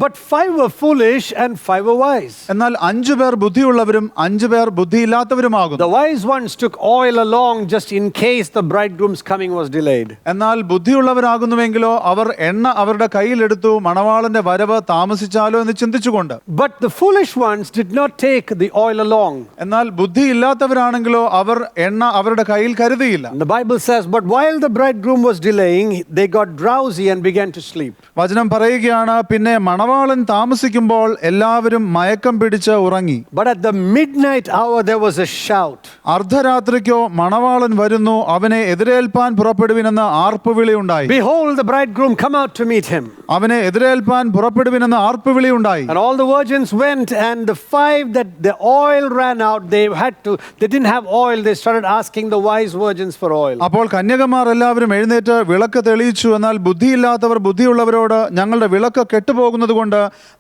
But 5 were foolish and 5 were wise. എന്നാൽ 5 പേർ ബുദ്ധിയുള്ളവരും 5 പേർ ബുദ്ധിയില്ലാത്തവരുമാകുന്നു. The wise ones took oil along just in case the bridegroom's coming was delayed. എന്നാൽ ബുദ്ധിയുള്ളവരാകുന്നുവെങ്കിലോ അവർ എണ്ണ അവരുടെ കയ്യിലെടുത്തു മണവാളന്റെ വരവ് താമസിച്ചാലോ എന്ന് ചിന്തിച്ചുകൊണ്ട്. But the foolish ones did not take the oil along. എന്നാൽ ബുദ്ധിയില്ലാത്തവരാണെങ്കിലോ അവർ എണ്ണ അവരുടെ കയ്യിൽ കരുതിയില്ല. And the Bible says, but while the bridegroom was delaying, they got drowsy and began to sleep. വചനം പറയുകയാണ്, പിന്നെ മണവാളൻ താമസിക്കുമ്പോൾ എല്ലാവരും മയക്കം പിടിച്ച് ഉറങ്ങി. But at the midnight hour there was a shout. അർദ്ധരാത്രിക്കോ മണവാളൻ വരുന്നു, അവനെ എതിരേൽപ്പാൻ പുറപ്പെടുവിനെന്ന് ആർപ്പുവിളി ഉണ്ടായി. Behold, the bridegroom, come out to meet him. അവനെ എതിരേൽപ്പാൻ പുറപ്പെടുവിനെന്ന് ആർപ്പുവിളി ഉണ്ടായി. And all the virgins went, and the 5 that the oil ran out, they didn't have oil. They started asking the wise virgins for oil. അപ്പോൾ കന്യകമാർ എല്ലാവരും എഴുന്നേറ്റ് വിളക്ക് തെളിയിച്ചു. എന്നാൽ ബുദ്ധിയില്ലാത്തവർ ബുദ്ധിയുള്ളവരോട്, ഞങ്ങളുടെ വിളക്ക് കെട്ടുപോകുന്നത് കൊണ്ട്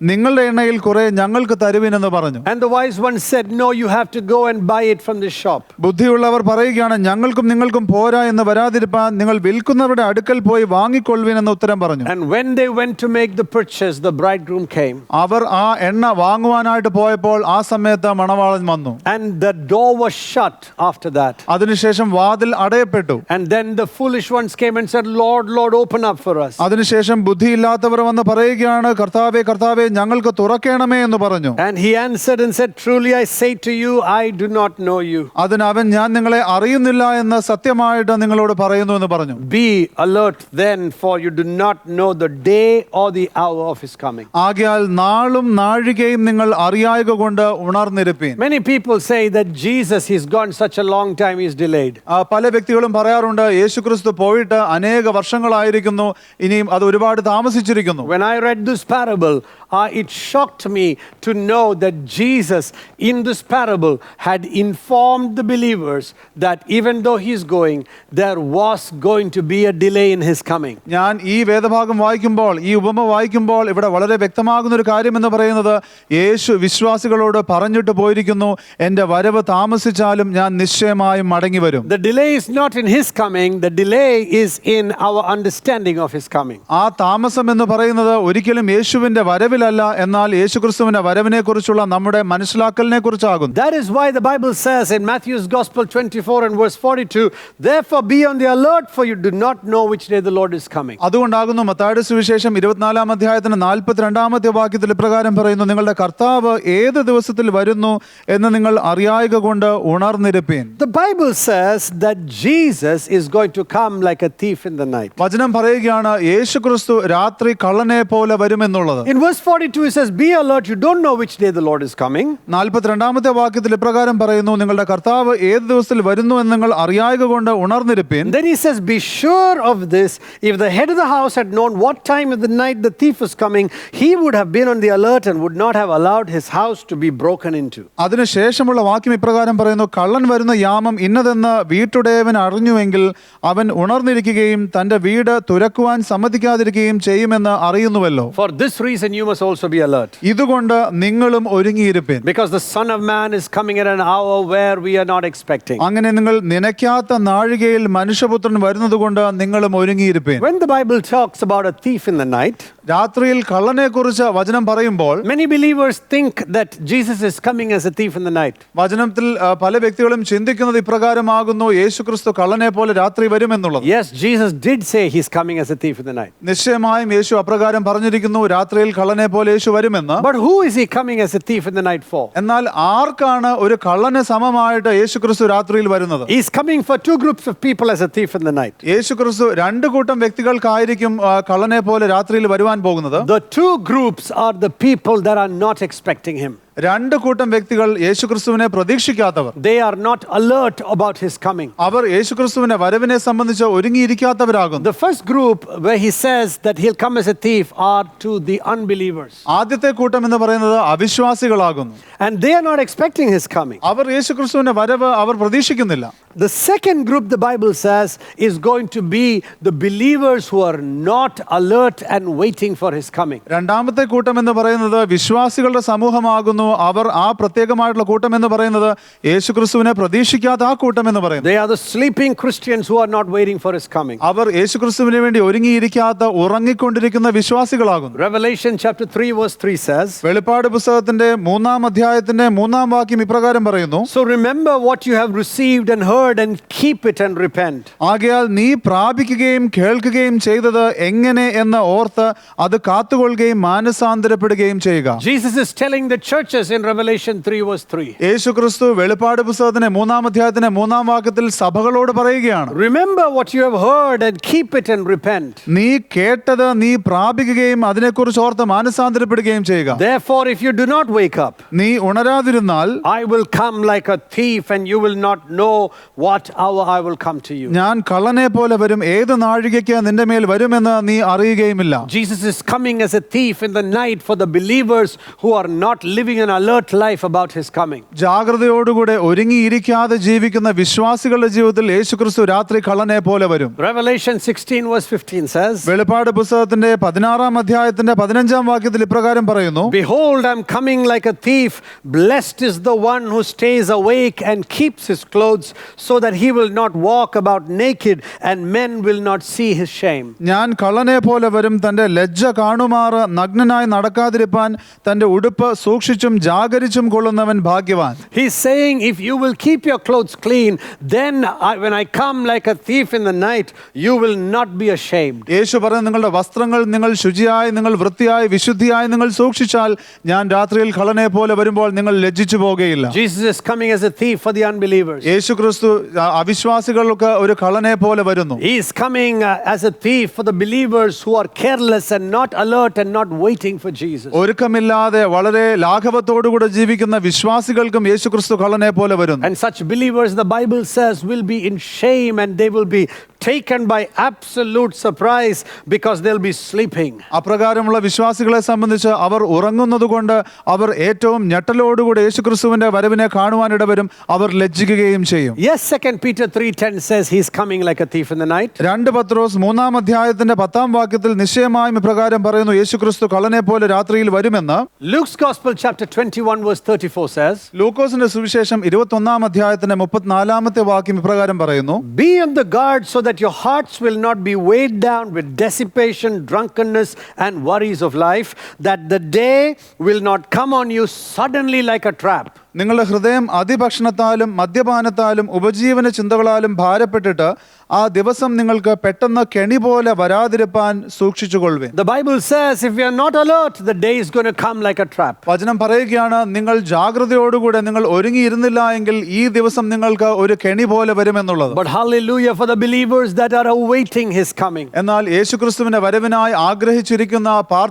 നിങ്ങളുടെ എണ്ണയിൽ കുറെ ഞങ്ങൾക്ക് തരുവിനെന്ന് പറഞ്ഞു. And the wise one said, no, you have to go and buy it from the shop. ബുദ്ധിയുള്ളവർ പറയുകയാണ്, ഞങ്ങൾക്കും നിങ്ങൾക്കും പോരാ എന്ന് വരാതിരിപ്പാൻ നിങ്ങൾ വിൽക്കുന്നവരുടെ അടുക്കൽ പോയി വാങ്ങിക്കൊള്ളുവിനെന്ന് ഉത്തരം പറഞ്ഞു. And when they went to make the purchase, the bridegroom came. അവർ ആ എണ്ണ വാങ്ങുവാനായിട്ട് പോയപ്പോൾ ആ സമയത്ത് മണവാളൻ വന്നു. And the door was shut after that. അതിനുശേഷം വാതിൽ അടയപ്പെട്ടു. And then the foolish ones came and said, Lord, Lord, open up for us. അതിനുശേഷം ബുദ്ധിയില്ലാത്തവർ വന്ന് പറയുകയാണ്, കർത്താവേ കർത്താവേ ഞങ്ങൾക്ക് തുറക്കണമേ എന്ന് പറഞ്ഞു. And he answered and said, truly I say to you, I do not know you. അതിന് അവൻ, ഞാൻ നിങ്ങളെ അറിയുന്നില്ല എന്ന് സത്യമായിട്ട് നിങ്ങളോട് പറയുന്നു എന്ന് പറഞ്ഞു. Be alert then, for you do not know the day or the hour of his coming. ആകയാൽ നാളും നാഴികയും നിങ്ങൾ അറിയായക കൊണ്ട് ഉണർന്നിരുപ്പീൻ. Many people say that Jesus, he's gone such a long time, he's delayed. പല വ്യക്തികളും പറയാറുണ്ട് യേശുക്രിസ്തു പോയിട്ട് അനേക വർഷങ്ങളായിരിക്കുന്നു, ഇനിയും അത് ഒരുപാട് താമസിച്ചിരിക്കുന്നു. When I read this parable, it shocked me to know that Jesus in this parable had informed the believers that even though he's going, there was going to be a delay in his coming. ഞാൻ ഈ വേദഭാഗം വായിക്കുമ്പോൾ, ഈ ഉപമ വായിക്കുമ്പോൾ ഇവിടെ വളരെ വ്യക്തമാകുന്ന ഒരു കാര്യം എന്ന് പറയുന്നത്, യേശു വിശ്വാസികളോട് പറഞ്ഞിട്ട് പോയിരിക്കുന്നു, എൻ്റെ വരവ് താമസിച്ചാലും ഞാൻ നിശ്ചയമായും മടങ്ങി വരും. The delay is not in his coming, the delay is in our understanding of his coming. ആ താമസം എന്ന് പറയുന്നത് ഒരിക്കലും യേശുവിന്റെ വരവിലല്ല, എന്നാൽ യേശുക്രിസ്തുവിന്റെ വരവിനെ കുറിച്ചുള്ള നമ്മുടെ മനസ്സിലാക്കലിനെ കുറിച്ചാകുന്നു. That is why the Bible says in Matthew's Gospel 24 and verse 42, therefore be on the alert, for you do not know which day the Lord is coming. അതുകൊണ്ടാകുന്നു മത്തായിയുടെ സുവിശേഷം 24-ാം അധ്യായത്തിന് 42-ാമത്തെ വാക്യത്തിൽ ഇപ്രകാരം പറയുന്നു, നിങ്ങളുടെ കർത്താവ് ഏത് ദിവസത്തിൽ വരുന്നു എന്ന് നിങ്ങൾ അറിയായക കൊണ്ട് ഉണർന്നിരുപ്പീൻ. The Bible says that Jesus is going to come like a thief in the night. വചനം പറയുകയാണ് യേശുക്രിസ്തു രാത്രി കള്ളനെ പോലെ വരുമെന്നുള്ളത്. In verse 42 it says, be alert, you don't know which day the Lord is coming. 42-ാമത്തെ വാക്യത്തിൽ ഇപ്രകാരം പറയുന്നു, നിങ്ങളുടെ കർത്താവ് ഏത് ദിവസത്തിൽ വരുന്നു എന്ന് നിങ്ങൾ അറിയായക കൊണ്ട് ഉണർന്നിരുപ്പീൻ. Then he says, be sure of this, if the head of the house had known what time of the night the thief was coming, he would have been on the alert and would not have allowed his house to be broken into. അതിനുശേഷമുള്ള വാക്യം ഇപ്രകാരം പറയുന്നു, കള്ളൻ വരുന്ന യാമം ഇന്നതെന്ന് വീട്ടുടയവൻ അറിഞ്ഞുവെങ്കിൽ അവൻ ഉണർന്നിരിക്കുകയും തന്റെ വീട് തുരക്കുവാൻ സമ്മതിക്കാതിരിക്കുകയും ചെയ്യുമെന്ന് അറിയുന്നുവല്ലോ. For this reason you must also be alert. ഇതുകൊണ്ട് നിങ്ങളും ഒരുങ്ങിയിരിപ്പീൻ. Because the Son of Man is coming at an hour where we are not expecting. അങ്ങനെ നിങ്ങൾ നനയ്ക്കാത്ത നാഴികയിൽ മനുഷ്യപുത്രൻ വരുന്നതുകൊണ്ട് നിങ്ങളും ഒരുങ്ങിയിരിപ്പീൻ. When the Bible talks about a thief in the night, രാത്രിയിൽ കള്ളനെ കുറിച്ച് വചനം പറയുമ്പോൾ many believers think that Jesus is coming as a thief in the night. വചനത്തിൽ പല വ്യക്തികളും ചിന്തിക്കുന്നത് ഇപ്രകാരമാകുന്നു, യേശുക്രിസ്തു കള്ളനെ പോലെ രാത്രി വരുമെന്നുള്ളത്. Yes, Jesus did say he's coming as a thief in the night. നിശ്ചയമായും യേശു അപ്രകാരം പറഞ്ഞിരിക്കുന്നു, രാത്രിയിൽ കള്ളനെ പോലെ യേശു വരുമെന്ന്. But who is he coming as a thief in the night for? എന്നാൽ ആർക്കാണ് ഒരു കള്ളന് സമമായിട്ട് യേശുക്രിസ്തു രാത്രിയിൽ വരുന്നത്? He's coming for two groups of people as a thief in the night. യേശുക്രിസ്തു രണ്ട് കൂട്ടം വ്യക്തികൾക്കായിരിക്കും കള്ളനെ പോലെ രാത്രിയിൽ വരുവാൻ പോകുന്നത്. The two groups are the people that are not expecting him. രണ്ട് കൂട്ടം വ്യക്തികൾ യേശുക്രിസ്തുവിനെ പ്രതീക്ഷിക്കാത്തവർ. They are not alert about his coming. അവർ യേശുക്രിസ്തുവിന്റെ വരവിനെ സംബന്ധിച്ച് ഒരുങ്ങിയിരിക്കാത്തവരാകുന്നു. The first group where he says that he'll come as a thief are to the unbelievers. ആദ്യത്തെ കൂട്ടം എന്ന് പറയുന്നത് അവിശ്വാസികളാകുന്നു. And they are not expecting his coming. അവർ യേശുക്രിസ്തുവിന്റെ വരവ് അവർ പ്രതീക്ഷിക്കുന്നില്ല. The second group, the Bible says, is going to be the believers who are not alert and waiting for his coming. രണ്ടാമത്തെ കൂട്ടം എന്ന് പറയുന്നത് വിശ്വാസികളുടെ സമൂഹമാകുന്നു. അവർ ആ പ്രത്യേകമായിട്ടുള്ള കൂട്ടം എന്ന് പറയുന്നത് യേശുക്രിസ്തുവിനെ പ്രതീക്ഷിക്കാത്ത ആ കൂട്ടം എന്ന് പറയുന്നത്. They are the sleeping Christians who are not waiting for his coming. അവർ യേശുക്രിസ്തുവിന് വേണ്ടി ഒരുങ്ങിയിരിക്കാത്ത ഉറങ്ങിക്കൊണ്ടിരിക്കുന്ന വിശ്വാസികളാകുന്നു. Revelation chapter 3 verse 3 says, വെളിപ്പാട് പുസ്തകത്തിന്റെ 3-ാം അധ്യായത്തിന്റെ 3-ാം വാക്യം ഇപ്രകാരം പറയുന്നു, so remember what you have received and heard and keep it and repent. ആകയാൽ നീ പ്രാപിക്കുകയും കേൾക്കുകയും ചെയ്തത് എങ്ങനെ എന്ന് ഓർത്ത് അത് കാത്തുകൊള്ളുകയും മാനസാന്തരപ്പെടുകയും ചെയ്യുക. Jesus is telling the churches in Revelation 3 verse 3. യേശുക്രിസ്തു വെളിപ്പാട് പുസ്തകത്തിന്റെ 3-ാം അധ്യായത്തിന്റെ 3-ാം വാക്യത്തിൽ സഭകളോട് പറയുകയാണ്, Remember what you have heard and keep it and repent. നീ കേട്ടത് നീ പ്രാപിക്കുകയും അതിനെക്കുറിച്ച് ഓർത്ത് മാനസാന്തരപ്പെടുകയും ചെയ്യുക. Therefore, if you do not wake up, നീ ഉണരാതിരുന്നാൽ I will come like a thief and you will not know what hour I will come to you. ഞാൻ കള്ളനെ പോലെ വരും, ഏത് നാഴികയ്ക്ക് നിന്റെ മേൽ വരുമെന്ന് നീ അറിയുകയുമില്ല. Jesus is coming as a thief in the night for the believers who are not living an alert life about his coming. ജാഗ്രതയോടുകൂടെ ഒരുങ്ങിയിരിക്കാതെ ജീവിക്കുന്ന വിശ്വാസികളുടെ ജീവിതത്തിൽ യേശുക്രിസ്തു രാത്രി കള്ളനെ പോലെ വരും. Revelation 16 verse 15 says, വെളിപ്പാട് പുസ്തകത്തിന്റെ 16-ാം അധ്യായത്തിന്റെ 15-ാം വാക്യത്തിൽ ഇപ്രകാരം പറയുന്നു, Behold, I am coming like a thief. Blessed is the one who stays awake and keeps his clothes, so that he will not walk about naked and men will not see his shame. ഞാൻ കള്ളനെ പോലെ വരും, തന്റെ ലജ്ജ കാണുമാറ് നഗ്നനായി നടക്കാതിരിപ്പാൻ തന്റെ ഉടുപ്പ് സൂക്ഷിച്ചും ശുദ്ധീകരിച്ചും ജാഗരിച്ചും കൊള്ളുന്നവൻ ഭാഗ്യവാൻ. He's saying, if you will keep your clothes clean, then when I come like a thief in the night, you will not be ashamed. യേശു പറയുന്നത്, നിങ്ങളുടെ വസ്ത്രങ്ങൾ നിങ്ങൾ ശുചിയായി, നിങ്ങൾ വൃത്തിയായി, വിശുദ്ധിയായി നിങ്ങൾ സൂക്ഷിച്ചാൽ ഞാൻ രാത്രിയിൽ കള്ളനെ പോലെ വരുമ്പോൾ നിങ്ങൾ ലജ്ജിച്ചു പോകുകയില്ല. Jesus is coming as a thief for the unbelievers. യേശു ക്രിസ്തു അവിശ്വാസികൾക്ക് ഒരു കള്ളനെ പോലെ വരുന്നു. He is coming as a thief for the believers who are careless and not alert and not waiting for Jesus. ഒരുക്കമില്ലാതെ വളരെ ലാഘവത്തോടുകൂടെ ജീവിക്കുന്ന വിശ്വാസികൾക്കും യേശു ക്രിസ്തു കള്ളനെ പോലെ വരുന്നു. And such believers, the Bible says, will be in shame and they will be taken by absolute surprise because they'll be sleeping. അപ്രകാരമുള്ള വിശ്വാസികളെ സംബന്ധിച്ച് അവർ ഉറങ്ങുന്നത് കൊണ്ട് അവർ ഏറ്റവും ഞെട്ടലോടുകൂടി യേശുക്രിസ്തുവിന്റെ വരവിനെ കാണുവാനിട വരും. അവർ ലജ്ജിക്കുകയും ചെയ്യും. Yes, 2 Peter 3:10 says he's coming like a thief in the night. 2 പത്രോസ് 3-ാം അധ്യായത്തിന്റെ 10-ാം വാക്യത്തിൽ നിശ്ചയമായും ഇപ്രകാരം പറയുന്നു, യേശുക്രിസ്തു കള്ളനെ പോലെ രാത്രിയിൽ വരുമെന്ന്. Luke's Gospel chapter 21 verse 34 says, ലൂക്കോസിന്റെ സുവിശേഷം 21-ാം അധ്യായത്തിന്റെ 34-ാമത്തെ വാക്യം ഇപ്രകാരം പറയുന്നു, be on the guard so that your hearts will not be weighed down with dissipation, drunkenness and worries of life, that the day will not come on you suddenly like a trap. നിങ്ങളുടെ ഹൃദയം അതിഭക്ഷണത്താലും മദ്യപാനത്താലും ഉപജീവന ചിന്തകളാലും ഭാരപ്പെട്ടിട്ട് ആ ദിവസം നിങ്ങൾക്ക് പെട്ടെന്ന് കെണി പോലെ വരാതിരിപ്പാൻ സൂക്ഷിച്ചുകൊള്ളുവിൻ. The Bible says if we are not alert, the day is going to come like a trap. വചനം പറയുകയാണ്, നിങ്ങൾ ജാഗ്രതയോടുകൂടെ നിങ്ങൾ ഒരുങ്ങിയിരുന്നില്ല എങ്കിൽ ഈ ദിവസം നിങ്ങൾക്ക് ഒരു കെണി പോലെ വരുമെന്നുള്ളത്. But hallelujah for the believers that are awaiting his coming. എന്നാൽ യേശുക്രിസ്തുവിന്റെ വരവിനായി ആഗ്രഹിച്ചിരിക്കുന്ന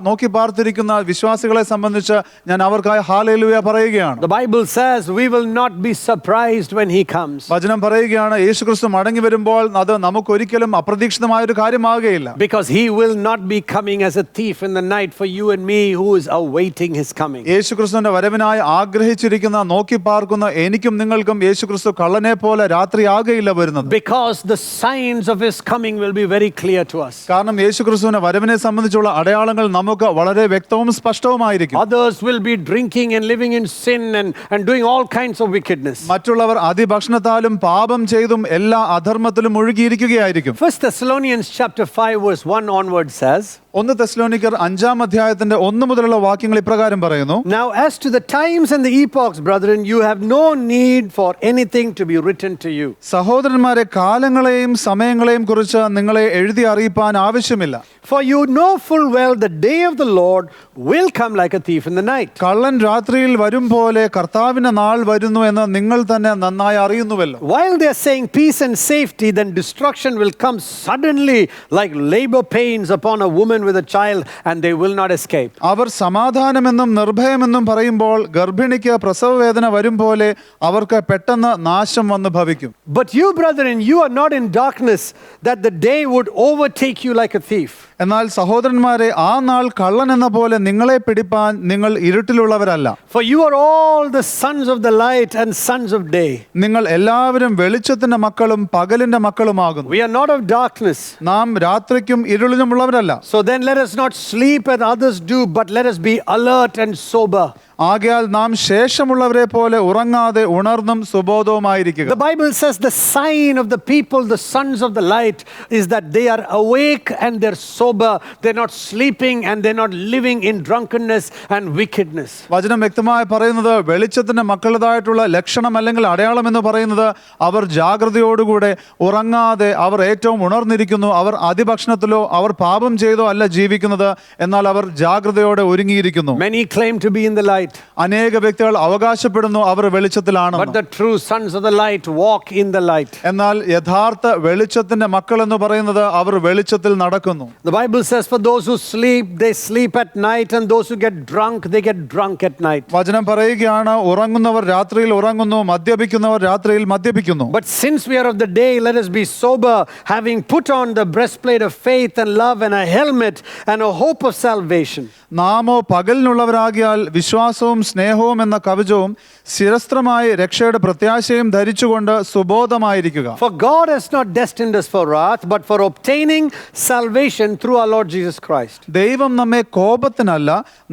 നോക്കി പാർത്തിരിക്കുന്ന വിശ്വാസികളെ സംബന്ധിച്ച് ഞാൻ അവർക്കായി ഹല്ലേലൂയ പറയുകയാണ്. The Bible says we will not be surprised when he comes. വചനം പറയുകയാണ്, യേശുക്രിസ്തു മടങ്ങി വരുമ്പോൾ അത് നമുക്കൊരിക്കലും അപ്രതീക്ഷിതമായ ഒരു കാര്യമാകുകയില്ല. Because he will not be coming as a thief in the night for you and me who is awaiting his coming. യേശുക്രിസ്തുവിന്റെ വരവിനായി ആഗ്രഹിച്ചിരിക്കുന്ന നോക്കി പാർക്കുന്ന എനിക്കും നിങ്ങൾക്കും യേശുക്രിസ്തു കള്ളനെ പോലെ രാത്രിയാകയില്ല വരുന്നത്. Because the signs of his coming will be very clear to us. കാരണം യേശുക്രിസ്തുവിന്റെ വരവിനെ സംബന്ധിച്ചുള്ള അടയാളങ്ങൾ നമുക്ക് വളരെ വ്യക്തവും സ്പഷ്ടവുമായിരിക്കും. Others will be drinking and living in sin and doing all kinds of wickedness. മറ്റുള്ളവർ അതിഭക്ഷണത്താലും പാപം ചെയ്തും എല്ലാ അധർമ്മത്തിലും മുഴുകിയിരിക്കുകയായിരിക്കും. 1 Thessalonians chapter 5 verse 1 onward says, 1 തെസ്സലോനിക്കർ 5-ാം അധ്യായത്തിന്റെ 1 മുതലുള്ള വാക്യങ്ങൾ ഇപ്രകാരം പറയുന്നു, now as to the times and the epochs, brethren, you have no need for anything to be written to you. സഹോദരന്മാരെ, കാലങ്ങളെയും സമയങ്ങളെയും കുറിച്ച് നിങ്ങളെ എഴുതി അറിയിപ്പാൻ ആവശ്യമില്ല. For you know full well the day of the Lord will come like a thief in the night. കള്ളൻ രാത്രിയിൽ വരും പോലെ കർത്താവിന്റെ നാൾ വരുന്നു എന്ന് നിങ്ങൾ തന്നെ നന്നായി അറിയുന്നുവല്ലോ. While they are saying peace and safety, then destruction will come suddenly like labor pains upon a woman with a child, and they will not escape. അവർ സമാധാനമെന്നും നിർഭയമെന്നും പറയുമ്പോൾ ഗർഭിണിക്ക് പ്രസവവേദന വരും പോലെ അവർക്ക് പെട്ടെന്ന് നാശം വന്ന് ഭവിക്കും. But you, brethren, you are not in darkness, that the day would overtake you like a thief. എന്നാൽ സഹോദരന്മാരെ, ആ നാൾ കള്ളൻ എന്ന പോലെ നിങ്ങളെ പിടിപ്പാൻ നിങ്ങൾ ഇരുട്ടിലുള്ളവരല്ല. For you are all the sons of the light and sons of day. നിങ്ങൾ എല്ലാവരും വെളിച്ചത്തിന്റെ മക്കളും പകലിന്റെ മക്കളുമാകുന്നു. We are not of darkness. നാം രാത്രിക്കും ഇരുളിനുമുള്ളവരല്ല. So then let us not sleep as others do, but let us be alert and sober. ആകയാൽ നാം ശേഷമുള്ളവരെ പോലെ ഉറങ്ങാതെ ഉണർന്നും സുബോധവുമായിരിക്കുക. The Bible says the sign of the people, the sons of the light, is that they are awake and they're sober. They're not sleeping and they're not living in drunkenness and wickedness. വചനം വ്യക്തമായി പറയുന്നത്, വെളിച്ചത്തിന്റെ മക്കളുടേതായിട്ടുള്ള ലക്ഷണം അല്ലെങ്കിൽ അടയാളം എന്ന് പറയുന്നത് അവർ ജാഗ്രതയോടുകൂടെ ഉറങ്ങാതെ അവർ ഏറ്റവും ഉണർന്നിരിക്കുന്നു. അവർ അതിഭക്ഷണത്തിലോ അവർ പാപം ചെയ്തോ അല്ല ജീവിക്കുന്നത്, എന്നാൽ അവർ ജാഗ്രതയോടെ ഒരുങ്ങിയിരിക്കുന്നു. Many claim to be in the light. അനേക വ്യക്തികൾ അവകാശപ്പെടുന്നു അവർ വെളിച്ചത്തിലാണ്. But the true sons of the light walk in the light. എന്നാൽ യഥാർത്ഥ വെളിച്ചത്തിന്റെ മക്കൾ എന്ന് പറയുന്നത് അവർ വെളിച്ചത്തിൽ നടക്കുന്നു. The Bible says for those who sleep, they sleep at night, and those who get drunk, they get drunk at night. വചനം പറയുകയാണ്, ഉറങ്ങുന്നവർ രാത്രിയിൽ ഉറങ്ങുന്നു, മദ്യപിക്കുന്നവർ രാത്രിയിൽ മദ്യപിക്കുന്നു. But since we are of the day, let us be sober, having put on the breastplate of faith and love and a helmet and a hope of salvation. നാമോ പകലിനുള്ളവരാകിയാൽ വിശ്വാസവും സ്നേഹവും എന്ന കവചവും ശിരസ്ത്രമായി രക്ഷയുടെ പ്രത്യാശയും ധരിച്ചുകൊണ്ട് സുബോധമായിരിക്കുക. For God has not destined us for wrath, but for obtaining salvation through our Lord Jesus Christ. ദൈവം നമ്മെ കോപത്തിനല്ല,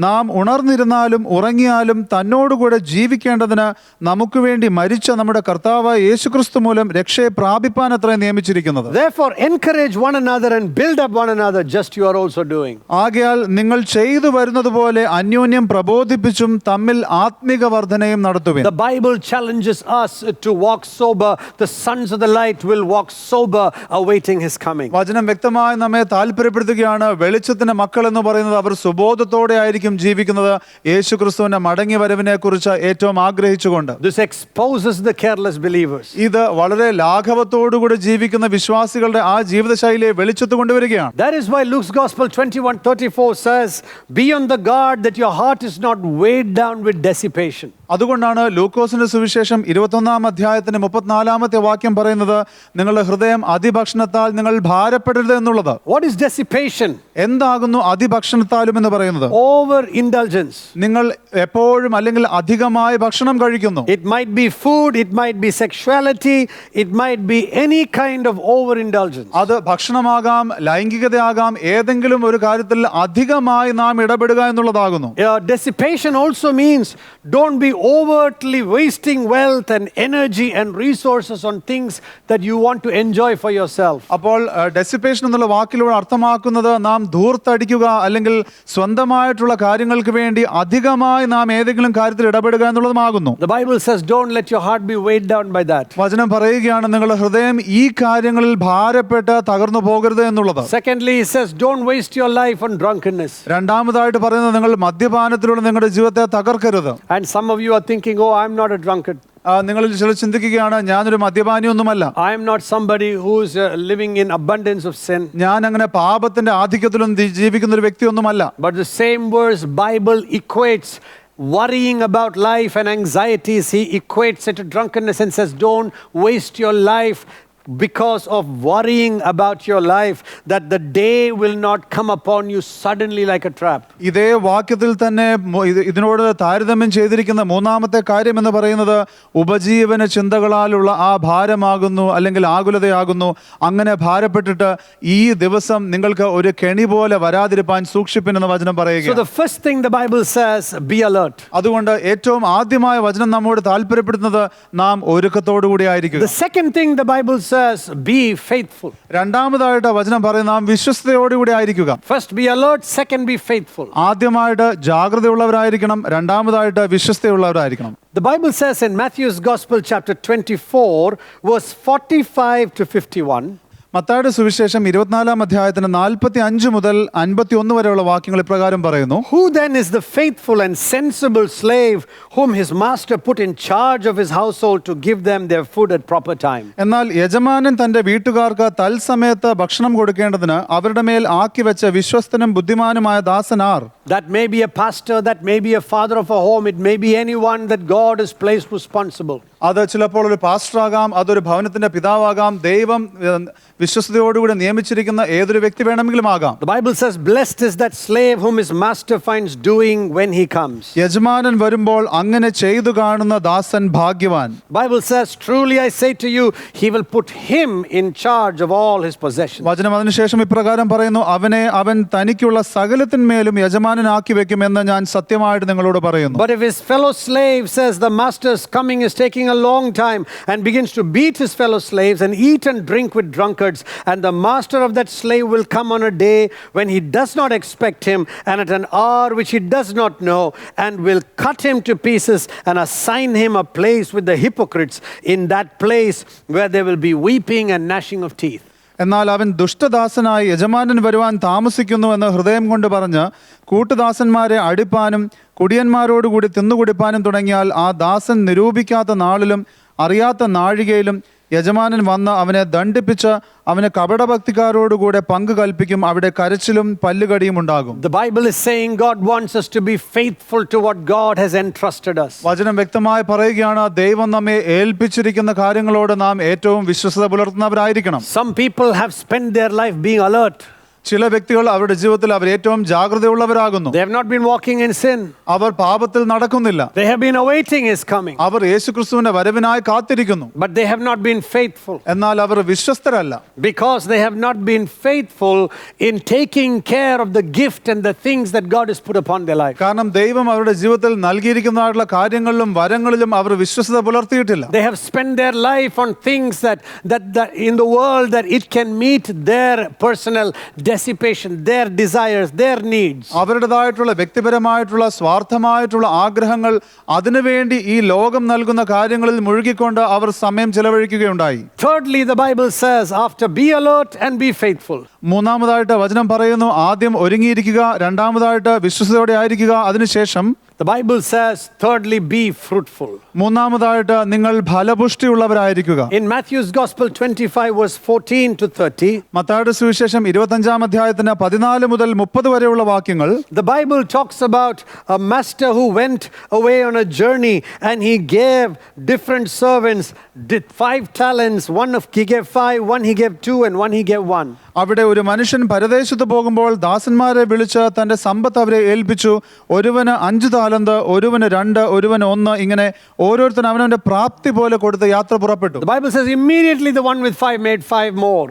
നാം ഉണർന്നിരുന്നാലും ഉറങ്ങിയാലും തന്നോടുകൂടെ ജീവിക്കേണ്ടതിന് നമുക്ക് വേണ്ടി മരിച്ച നമ്മുടെ കർത്താവായ യേശുക്രിസ്തു മൂലം രക്ഷയെ പ്രാപിപ്പാൻ അത്രേ നിയമിച്ചിരിക്കുന്നത്. Therefore encourage one another and build up one another, just you are also doing. ആകയാൽ നിങ്ങൾ ചെയ്തു വരുന്നത് പോലെ അന്യോന്യം പ്രബോധിപ്പിച്ചും അനുസരിച്ചും തമ്മിൽ ആത്മിക വർധനയും നടത്തുവിൻ. The Bible challenges us to walk sober. The sons of the light will walk sober, awaiting his coming. വചനം വ്യക്തമായി നമ്മെ താല്പര്യപ്പെടുത്തുകയാണ്. വെളിച്ചത്തിന്റെ മക്കൾ എന്ന് പറയുന്നത് അവർ സുബോധത്തോടെ ആയിരിക്കും ജീവിക്കുന്നത്, യേശുക്രിസ്തുവിന്റെ മടങ്ങി വരവിനെ കുറിച്ച് ഏറ്റവും ആഗ്രഹിച്ചുകൊണ്ട്. This exposes the careless believers. ഇത് വളരെ ലാഘവത്തോടുകൂടി ജീവിക്കുന്ന വിശ്വാസികളുടെ ആ ജീവിതശൈലിയെ വെളിച്ചത്ത് കൊണ്ടുവരികയാണ്. That is why Luke's Gospel 21:34 says, "Be on the guard that your heart is not weighed down with dissipation." അതുകൊണ്ടാണ് ലൂക്കോസിന്റെ സുവിശേഷം 21-ാം അധ്യായത്തിന്റെ 34-ാമത്തെ വാക്യം പറയുന്നത്, നിങ്ങളുടെ ഹൃദയം അതിഭക്ഷണത്താൽ നിങ്ങൾ ഭാരപ്പെടരുത് എന്നുള്ളത്. What is dissipation? എന്താകുന്നു അതിഭക്ഷണത്താലും എന്ന് പറയുന്നത്? Over indulgence. നിങ്ങൾ എപ്പോഴും അല്ലെങ്കിൽ അധികമായി ഭക്ഷണം കഴിക്കുന്നു. It might be food, it might be sexuality, it might be any kind of overindulgence. അത് ഭക്ഷണമാകാം, ലൈംഗികതയാകാം, ഏതെങ്കിലും ഒരു കാര്യത്തിൽ അധികമായി നാം ഇടപെടുക എന്നുള്ളതാകുന്നു. Dissipation also means don't be overtly wasting wealth and energy and resources on things that you want to enjoy for yourself. അപ്പോൾ dissipation എന്നുള്ള വാക്കിലൂടെ അർത്ഥമാക്കുന്നത് നാം ധൂർത്തടിക്കുക അല്ലെങ്കിൽ സ്വന്തമായിട്ടുള്ള കാര്യങ്ങൾക്ക് വേണ്ടി അധികമായി നാം ഏതെങ്കിലും കാര്യത്തിൽ ഇടപെടുക എന്നുള്ളതുമാകുന്നു. The Bible says don't let your heart be weighed down by that. വചനം പറയുകയാണ് നിങ്ങളുടെ ഹൃദയം ഈ കാര്യങ്ങളിൽ ഭാരപ്പെട്ട് തകർന്നു പോകരുത് എന്നുള്ളത്. Secondly, it says don't waste your life on drunkenness. രണ്ടാമതായിട്ട് പറയുന്നത് നിങ്ങൾ മദ്യപാനത്തിലൂടെ നിങ്ങളുടെ ജീവിതത്തെ തകർക്കരുത്. And some of you are thinking, oh, I'm not a drunkard. നിങ്ങളിൽ ചിലർ ചിന്തിക്കുകയാണ്, ഞാനൊരു മദ്യപാനിയൊന്നുമല്ല, I am not somebody who's living in abundance of sin. ഞാൻ അങ്ങനെ പാപത്തിന്റെ ആധിക്യത്തിലൊന്നും ജീവിക്കുന്ന ഒരു വ്യക്തിയൊന്നുമല്ല. But the same verse Bible equates worrying about life and anxieties. He equates it to drunkenness and says don't waste your life because of worrying about your life, that the day will not come upon you suddenly like a trap. ഇതേ വാക്യത്തിൽ തന്നെ ഇതിനോട് താരതമ്യം ചെയ്തിരിക്കുന്ന മൂന്നാമത്തെ കാര്യം എന്ന് പറയുന്നത് ഉപജീവന ചിന്തകളാലുള്ള ആ ഭാരമാകുന്നു അല്ലെങ്കിൽ ആകുലതയാകുന്നു. അങ്ങനെ ഭാരപ്പെട്ടിട്ട് ഈ ദിവസം നിങ്ങൾക്ക് ഒരു കെണി പോലെ വരാതിരിപ്പാൻ സൂക്ഷിപ്പിനെന്ന് വചനം So പറയുക. the first thing the Bible says, be alert. അതുകൊണ്ട് ഏറ്റവും ആദ്യമായ വചനം നമ്മോട് താല്പര്യപ്പെടുന്നത് നാം ഒരുക്കത്തോടുകൂടി ആയിരിക്കുക. The second thing the Bible says, be faithful. രണ്ടാമതായിട്ട് വചനം പറയുന്നത് നാം വിശ്വസ്തയോടുകൂടി ആയിരിക്കുക. First be alert, second be faithful. ആദ്യമായിട്ട് ജാഗ്രതയുള്ളവരായിരിക്കണം, രണ്ടാമതായിട്ട് വിശ്വസ്തയുള്ളവരായിരിക്കണം. The Bible says in Matthew's Gospel chapter 24 verse 45 to 51, മത്തായിയുടെ സുവിശേഷം 24-ാം അധ്യായത്തിന് 45 മുതൽ 51 വരെയുള്ള വാക്യങ്ങൾ ഇപ്രകാരം പറയുന്നു. who then is the faithful and sensible slave whom his master put in charge of his household to give them their food at proper time? എന്നാൽ യജമാനൻ തന്റെ വീട്ടുകാർക്ക് തൽസമയത്ത് ഭക്ഷണം കൊടുക്കേണ്ടതിന് അവരുടെ മേൽ ആക്കി വെച്ച വിശ്വസ്തനും ബുദ്ധിമാനുമായ ദാസനാർ? That may be a pastor, that may be a father of a home, it may be anyone that God has placed responsible. അത് ചിലപ്പോൾ ഒരു പാസ്റ്ററാകാം, അതൊരു ഭവനത്തിന്റെ പിതാവാകാം, ദൈവം വിശ്വസ്തയോടുകൂടി നിയമിച്ചിരിക്കുന്ന ഏതൊരു വ്യക്തി വേണമെങ്കിലും ആകാം. The Bible says, blessed is that slave whom his master finds doing when he comes. യജമാനൻ വരുമ്പോൾ അങ്ങനെ ചെയ്തു കാണുന്ന ദാസൻ ഭാഗ്യവാൻ. Bible says, truly I say to you, he will put him in charge of all his possessions. വചനം അതിനുശേഷം ഇപ്രകാരം പറയുന്നു, അവൻ തനിക്കുള്ള സകലത്തിന്മേലും യജമാനനാക്കി വെക്കുമെന്ന് ഞാൻ സത്യമായിട്ട് നിങ്ങളോട് പറയുന്നു. But if his fellow slave says the master's coming is taking a long time and begins to beat his fellow slaves and eat and drink with drunkards, and the master of that slave will come on a day when he does not expect him and at an hour which he does not know, and will cut him to pieces and assign him a place with the hypocrites, in that place where there will be weeping and gnashing of teeth. എന്നാൽ അവൻ ദുഷ്ടദാസനായി യജമാനൻ വരുവാൻ താമസിക്കുന്നു എന്ന് ഹൃദയം കൊണ്ട് പറഞ്ഞ് കൂട്ടുദാസന്മാരെ അടിപ്പാനും കുടിയന്മാരോടുകൂടി തിന്നുകുടിപ്പാനും തുടങ്ങിയാൽ ആ ദാസൻ നിരൂപിക്കാത്ത നാളിലും അറിയാത്ത നാഴികയിലും യജമാനൻ വന്ന് അവനെ ദണ്ഡിപ്പിച്ച് അവന് കപടഭക്തിക്കാരോടുകൂടെ പങ്ക് കൽപ്പിക്കും. അവിടെ കരച്ചിലും പല്ലുകടിയും ഉണ്ടാകും. The Bible is saying God wants us to be faithful to what God has entrusted us. വചനം വ്യക്തമായി പറയുകയാണ്, ദൈവം നമ്മെ ഏൽപ്പിച്ചിരിക്കുന്ന കാര്യങ്ങളോട് നാം ഏറ്റവും വിശ്വസ്തത പുലർത്തുന്നവരായിരിക്കണം. Some people have spent their life being alert. ചില വ്യക്തികൾ അവരുടെ ജീവിതത്തിൽ അവർ ഏറ്റവും ജാഗ്രതയുള്ളവരാകുന്നു. They have not been walking in sin. അവർ പാപത്തിൽ നടക്കുന്നില്ല. They have been awaiting his coming. അവർ യേശുക്രിസ്തുവിന്റെ വരവിനായി കാത്തിരിക്കുന്നു. But they have not been faithful. എന്നാൽ അവർ വിശ്വസ്തരല്ല. Because they have not been faithful in taking care of the gift and the things that God has put upon their life. കാരണം ദൈവം അവരുടെ ജീവിതത്തിൽ നൽകിയിരിക്കുന്നതായിട്ടുള്ള കാര്യങ്ങളിലും വരങ്ങളിലും അവർ വിശ്വസ്തത പുലർത്തിയിട്ടില്ല. They have spent their life on things that in the world that it can meet their personal dissipation, their desires, their needs. അവരുടേതായിട്ടുള്ള വ്യക്തിപരമായിട്ടുള്ള സ്വാർത്ഥമായിട്ടുള്ള ആഗ്രഹങ്ങൾ അതിനുവേണ്ടി ഈ ലോകം നൽകുന്ന കാര്യങ്ങളിൽ മുഴുകിക്കൊണ്ട് അവർ സമയം ചെലവഴിക്കുകയുണ്ടായി. Thirdly, the Bible says, after be alert and be faithful. മൂന്നാമതായിട്ട് വചനം പറയുന്നു, ആദ്യം ഒരുങ്ങിയിരിക്കുക, രണ്ടാമതായിട്ട് വിശ്വസതയോടെ ആയിരിക്കുക, അതിനുശേഷം The Bible says, thirdly, be fruitful. മൂന്നാമതായിട്ട് നിങ്ങൾ ഫലപുഷ്ടിയുള്ളവരായിരിക്കുക. In Matthew's Gospel 25 verse 14 to 30, മത്തായിയുടെ സുവിശേഷം 25-ാം അധ്യായത്തിന് 14 മുതൽ 30 വരെയുള്ള വാക്യങ്ങൾ the Bible talks about a master who went away on a journey and he gave different servants 5 talents. He gave 5, one he gave 2, and one he gave 1. അവിടെ ഒരു മനുഷ്യൻ പരദേശത്ത് പോകുമ്പോൾ ദാസന്മാരെ വിളിച്ച് തന്റെ സമ്പത്ത് അവരെ ഏൽപ്പിച്ചു. ഒരുവന് 5 താലന്ത്, ഒരുവന് 2, ഒരുവന് 1, ഇങ്ങനെ ഓരോരുത്തരും അവനവന്റെ പ്രാപ്തി പോലെ കൊടുത്ത് യാത്ര പുറപ്പെട്ടു. The Bible says immediately the one with 5 made 5 more.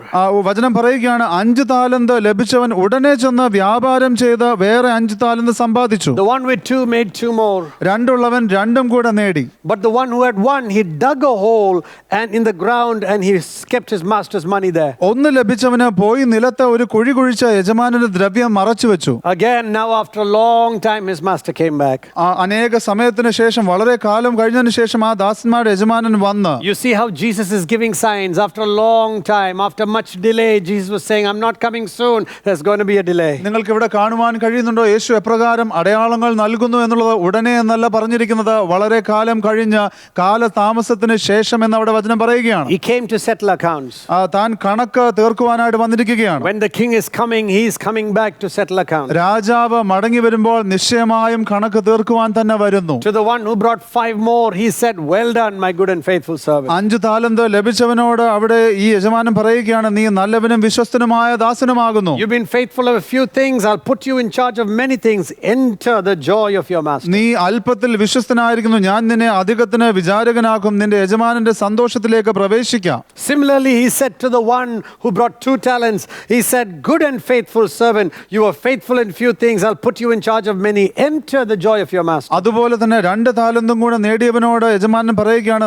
വചനം പറയുകയാണ്, 5 താലന്ത് ലഭിച്ചവൻ ഉടനെ ചെന്ന് വ്യാപാരം ചെയ്ത് വേറെ 5 താലന്ത് സമ്പാദിച്ചു. The one with 2 made 2 more. 2 ഉള്ളവൻ 2 കൂടെ നേടി. But the one who had 1, he dug a hole and in the ground and he kept his master's money there. 1 ലഭിച്ചവന് പോയി നിലത്ത് ഒരു കുഴി കുഴിച്ച യജമാനന്റെ ദ്രവ്യം മറച്ചു വെച്ചു. Again, now after a long time his master came back. അനേക സമയത്തിന് ശേഷം, വളരെ കാലം കഴിഞ്ഞതിന് ശേഷം ആ ദാസന്മാരുടെ യജമാനൻ വന്ന്. You see how Jesus is giving signs after a long time, after much delay. Jesus was saying, I'm not coming soon, there's going to be a delay. നിങ്ങൾക്ക് ഇവിടെ കാണുവാൻ കഴിയുന്നുണ്ടോ യേശു എപ്രകാരം അടയാളങ്ങൾ നൽകുന്നു എന്നുള്ളത്? ഉടനെ എന്നല്ല പറഞ്ഞിരിക്കുന്നത്, വളരെ കാലം കഴിഞ്ഞ കാലതാമസത്തിന് ശേഷം എന്ന് അവിടെ വചനം പറയുകയാണ്. He came to settle accounts. താൻ കണക്ക് തീർക്കുവാനായിട്ട് വന്നിരിക്കുകയാണ്. When the king is coming, he is coming back to settle accounts. രാജാവ് മടങ്ങി വരുമ്പോൾ നിശ്ചയമായും കണക്ക് തീർക്കുവാൻ തന്നെ വരുന്നു. To the one who brought 5 more, he said, well done, my good and faithful servant. 5 താലന്ത് ലഭിച്ചവനോട് അവിടെ ഈ യജമാനൻ പറയുകയാണ്, നീ നല്ലവനും വിശ്വസ്തനുമായ ദാസനുമാകുന്നു. You've been faithful of a few things, I'll put you in charge of many things. Enter the joy of your master. നീ അല്പത്തിൽ വിശ്വസ്തനായിരിക്കുന്നു, ഞാൻ നിന്നെ അധികത്തിന് വിചാരകനാക്കും, നിന്റെ യജമാനന്റെ സന്തോഷത്തിലേക്ക് പ്രവേശിക്കാം. Similarly, he said to the one who brought 2 talents, he said, good and faithful servant, you are faithful in few things, I'll put you in charge of many. Enter the joy of your master. അതുപോലെ തന്നെ 2 താലന്തും കൂടെ നേടിയവനോട് യജമാനൻ പറയുകയാണ്,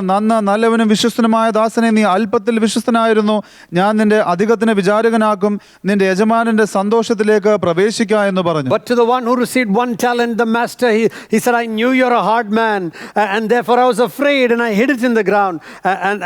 നല്ലവനും വിശ്വസ്തനുമായ ദാസനെ, നീ അല്പത്തിൽ വിശ്വസ്തനായിരുന്നു, ഞാൻ നിന്റെ അധികത്തിന് വിചാരകനാക്കും, നിന്റെ യജമാനന്റെ സന്തോഷത്തിലേക്ക് പ്രവേശിക്കുക എന്ന് പറഞ്ഞു. But to the one who received 1 talent, the master, he said, I knew you're a hard man, and therefore I was afraid and I hid it in the ground.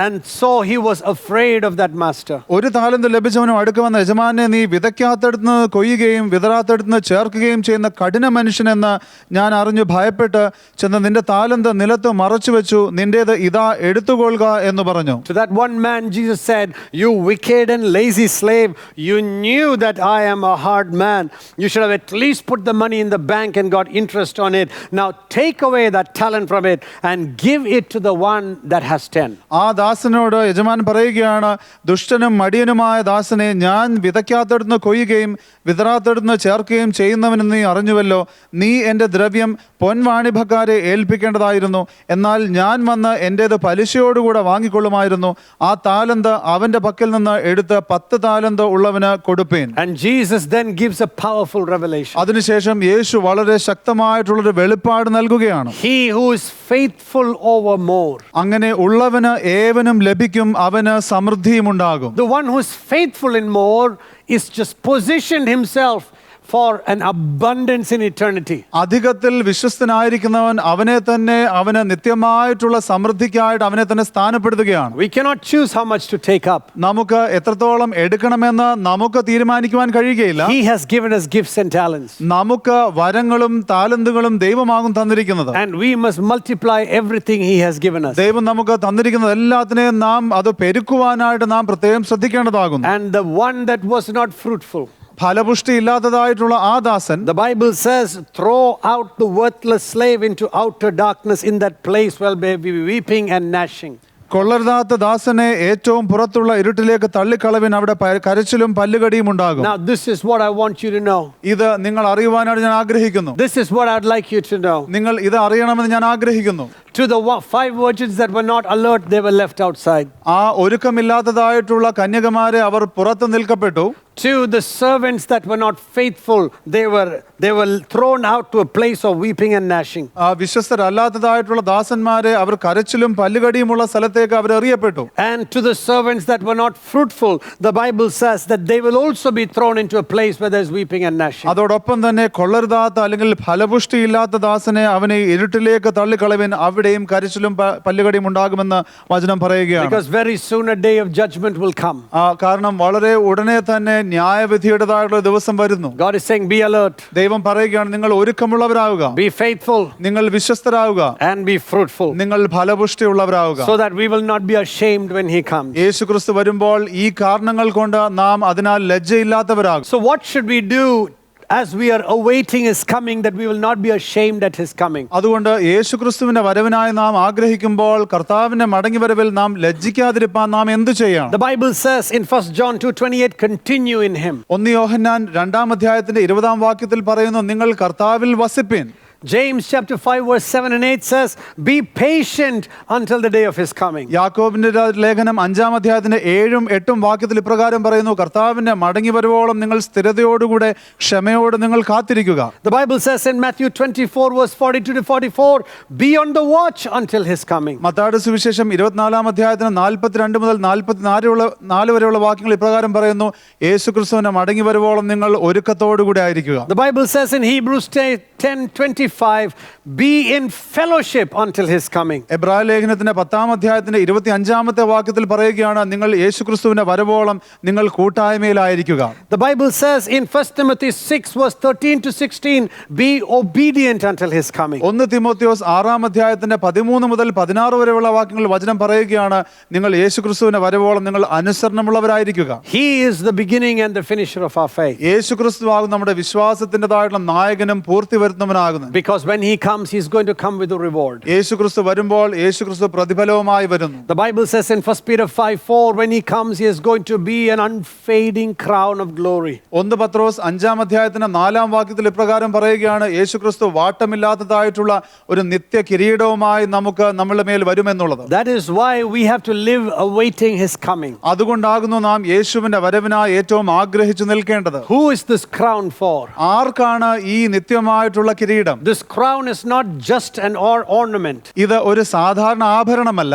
And so he was afraid of that master. 1 താലന്ത് ലഭിച്ചവനും അടുക്ക വന്ന യജമാനെ, നീ വിതയ്ക്കാത്തടുത്ത് കൊയ്യുകയും വിതറാത്തടുത്ത് ചേർക്കുകയും ചെയ്യുന്ന കഠിന മനുഷ്യനെന്ന് ഞാൻ അറിഞ്ഞു ഭയപ്പെട്ട് ചെന്ന് നിന്റെ താലന്ത് നിലത്ത് മറച്ചു വെച്ചു, നിന്റേത് ഇതാ എടുത്തുകൊള്ളുക എന്ന് പറഞ്ഞു. To that one man, Jesus said, you wicked and lazy slave, you knew that I am a hard man. You should have at least put the money in the bank and got interest on it. Now take away that talent from it and give it to the one that has 10. ആ ദാസനോട് യജമാൻ പറയുകയാണ്, ദുഷ്ടനും മടിയനുമായ ദാസനെ, ഞാൻ വിതയ്ക്കാത്തടുത്ത് കൊയ്യുകയും വിതറാത്തടുത്ത് ചേർക്കുകയും ചെയ്യുന്നവനെന്ന് നീ അറിഞ്ഞുവല്ലോ. നീ എൻ്റെ ദ്രവ്യം പൊൻവാണിഭക്കാരെ ഏൽപ്പിക്കേണ്ടതായിരുന്നു, എന്നാൽ ഞാൻ വന്ന് എൻ്റേത് പലിശയോടുകൂടെ വാങ്ങിക്കൊള്ളുമായിരുന്നു. ആ താലന്ത് അവൻ്റെ പക്കൽ നിന്ന് എടുത്ത് 10 താലന്ത് ഉള്ളവന് കൊടുപ്പേൻ. And Jesus then gives a powerful revelation. അതിനുശേഷം യേശു വളരെ ശക്തമായിട്ടുള്ളൊരു വെളിപ്പാട് നൽകുകയാണ്. He who is faithful over more. അങ്ങനെ ഉള്ളവന് ഏവനും ലഭിക്കും, അവന് സമൃദ്ധിയും ഉണ്ടാകും. The one who is faithful in more is just positioned himself for an abundance in eternity. അധികത്തിൽ വിശ്വസ്തനായിരിക്കുന്നവൻ അവന് നിത്യമായിട്ടുള്ള സമൃദ്ധിക്കായിട്ട് അവനെ തന്നെ സ്ഥാനപ്പെടുത്തുകയാണ്. We cannot choose how much to take up. നമുക്ക് എത്രത്തോളം എടുക്കണമെന്ന് നമുക്ക് തീരുമാനിക്കുവാൻ കഴിയുകയില്ല. He has given us gifts and talents. നമുക്ക് വരങ്ങളും താലന്തുകളും ദൈവമാകും തന്നിരിക്കുന്നത്. And we must multiply everything he has given us. ദൈവം നമുക്ക് തന്നിരിക്കുന്നത് എല്ലാത്തിനെയും നാം അത് പെരുക്കുവാനായിട്ട് നാം പ്രത്യേകം ശ്രദ്ധിക്കേണ്ടതാകുന്നു. And the one that was not fruitful, ഫലപുഷ്ടി ഇല്ലാത്തതായിട്ടുള്ള ആ ദാസൻ, the Bible says, throw out the worthless slave into outer darkness. In that place will be weeping and gnashing. കൊള്ളരുതാത്ത ദാസനെ ഏറ്റവും പുറത്തുള്ള ഇരുട്ടിലേക്ക് തള്ളിക്കളവിൻ, അവിടെ കരച്ചിലും പല്ലുകടിയും ഉണ്ടാകും. Now this is what I want you to know. ഇത് നിങ്ങൾ അറിയുവാനായിട്ട് ഞാൻ ആഗ്രഹിക്കുന്നു. This is what I'd like you to know. നിങ്ങൾ ഇത് അറിയണമെന്ന് ഞാൻ ആഗ്രഹിക്കുന്നു. To the 5 virgins that were not alert, they were left outside. ആ ഒരുക്കമില്ലാത്തതായിട്ടുള്ള കന്യകമാരെ അവർ പുറത്ത് നിൽക്കപ്പെട്ടു. to the servants that were not faithful, they were thrown out to a place of weeping and gnashing. വിശ്വസ്തരല്ലാത്തതായിട്ടുള്ള ദാസന്മാരെ അവർ കരച്ചിലും പല്ലുകടിയുമുള്ള സ്ഥലത്തേക്ക് അവർ എറിയപ്പെട്ടു. And to the servants that were not fruitful, the Bible says that they will also be thrown into a place where there's weeping and gnashing. അതോടൊപ്പം തന്നെ കൊള്ളരുതാത്ത അല്ലെങ്കിൽ ഫലപുഷ്ടിയില്ലാത്ത ദാസനെ അവനെ ഇരുട്ടിലേക്ക് തള്ളിക്കളവിൻ, അവിടെയും കരച്ചിലും പല്ലുകടിയും ഉണ്ടാകുമെന്ന് വചനം പറയുകയാണ്. Because very soon a day of judgment will come. കാരണം വളരെ ഉടനെ തന്നെ ന്യായവിധിയുടേതായിട്ടുള്ള ദിവസം വരുന്നു. God is saying, be alert. ദൈവം പറയുകയാണ്, നിങ്ങൾ ഒരുക്കമുള്ളവരാവുക, Be faithful നിങ്ങൾ വിശ്വസ്തരാവുക, and be fruitful, നിങ്ങൾ ഫലപുഷ്ടിയുള്ളവരാവുക, so that we will not be ashamed when he comes. യേശുക്രിസ്തു വരുമ്പോൾ ഈ കാരണങ്ങൾ കൊണ്ട് നാം അതിനാൽ ലജ്ജയില്ലാത്തവരാകും. So what should we do as we are awaiting his coming, that we will not be ashamed at his coming? അതുകൊണ്ട് യേശുക്രിസ്തുവിന്റെ വരവിനായി നാം ആഗ്രഹിക്കുമ്പോൾ കർത്താവിന്റെ മടങ്ങിവരവിൽ നാം ലജ്ജിക്കാതിരിപ്പാൻ നാം എന്തു ചെയ്യണം? The Bible says in 1 John 2:28, continue in him. 1 യോഹന്നാൻ 2-ാം അധ്യായത്തിന്റെ 20-ാം വാക്യത്തിൽ പറയുന്നു, നിങ്ങൾ കർത്താവിൽ വസിപ്പിൻ. James chapter 5 verse 7 and 8 says, be patient until the day of his coming. യാക്കോബിന്റെ ലേഖനം 5-ാം അധ്യായത്തിന്റെ 7-ഉം 8-ഉം വാക്യത്തിൽ ഇപ്രകാരം പറയുന്നു, കർത്താവിന്റെ മടങ്ങിവരവോളം നിങ്ങൾ സ്ഥിരതയോടുകൂടെ ക്ഷമയോടെ നിങ്ങൾ കാത്തിരിക്കുക. The Bible says in Matthew 24 verse 42 to 44, be on the watch until his coming. മത്തായിയുടെ സുവിശേഷം 24-ാം അധ്യായത്തിന് 42 മുതൽ 44 വരെയുള്ള വാക്യങ്ങൾ ഇപ്രകാരം പറയുന്നു, യേശുക്രിസ്തുവിന്റെ മടങ്ങിവരവോളം നിങ്ങൾ ഒരുക്കത്തോടുകൂടി ആയിരിക്കുക. The Bible says in Hebrews 10:25, be in fellowship until his coming. എബ്രായ ലേഖനത്തിന്റെ 10-ാം അധ്യായത്തിന്റെ 25-ാമത്തെ വാക്യത്തിൽ പറയുകയാണ്, നിങ്ങൾ യേശുക്രിസ്തുവിന്റെ വരവോളം നിങ്ങൾ കൂട്ടായ്മയിലായിരിക്കുക. The Bible says in 1 Timothy 6 verse 13 to 16, be obedient until his coming. 1 Timotheos 6-ാം അധ്യായത്തിന്റെ 13 മുതൽ 16 വരെയുള്ള വാക്യങ്ങൾ വചനം പറയുകയാണ്, നിങ്ങൾ യേശുക്രിസ്തുവിന്റെ വരവോളം നിങ്ങൾ അനുസരണമുള്ളവരായിരിക്കുക. He is the beginning and the finisher of our faith. യേശുക്രിസ്തുവാകും നമ്മുടെ വിശ്വാസത്തിൻ്റെതായിട്ടുള്ള നായകനും പൂർത്തി വരുത്തുന്നവനാകുന്നു. Because when he comes, he's going to come with a reward. യേശുക്രിസ്തു വരുമ്പോൾ യേശുക്രിസ്തു പ്രതിഫലവുമായി വരുന്നു. The Bible says in 1 Peter 5:4, when he comes, he is going to be an unfading crown of glory. 1 പത്രോസ് 5-ാം അധ്യായത്തിന്റെ 4-ാം വാക്യത്തിൽ ഇപ്രകാരം പറയുകയാണ്, യേശുക്രിസ്തു വാട്ടമില്ലാത്തതായിട്ടുള്ള ഒരു നിത്യ കിരീടവുമായി നമുക്ക് നമ്മുടെ മേൽ വരുമെന്നുള്ളത്. That is why we have to live awaiting his coming. അതുകൊണ്ടാകുന്നു നാം യേശുവിന്റെ വരവിനായി ഏറ്റവും ആഗ്രഹിച്ചു നിൽക്കേണ്ടത്. Who is this crown for? ആർക്കാണ് ഈ നിത്യമായിട്ടുള്ള കിരീടം? This crown is not just an ornament. ഇത് ഒരു സാധാരണ ആഭരണമല്ല.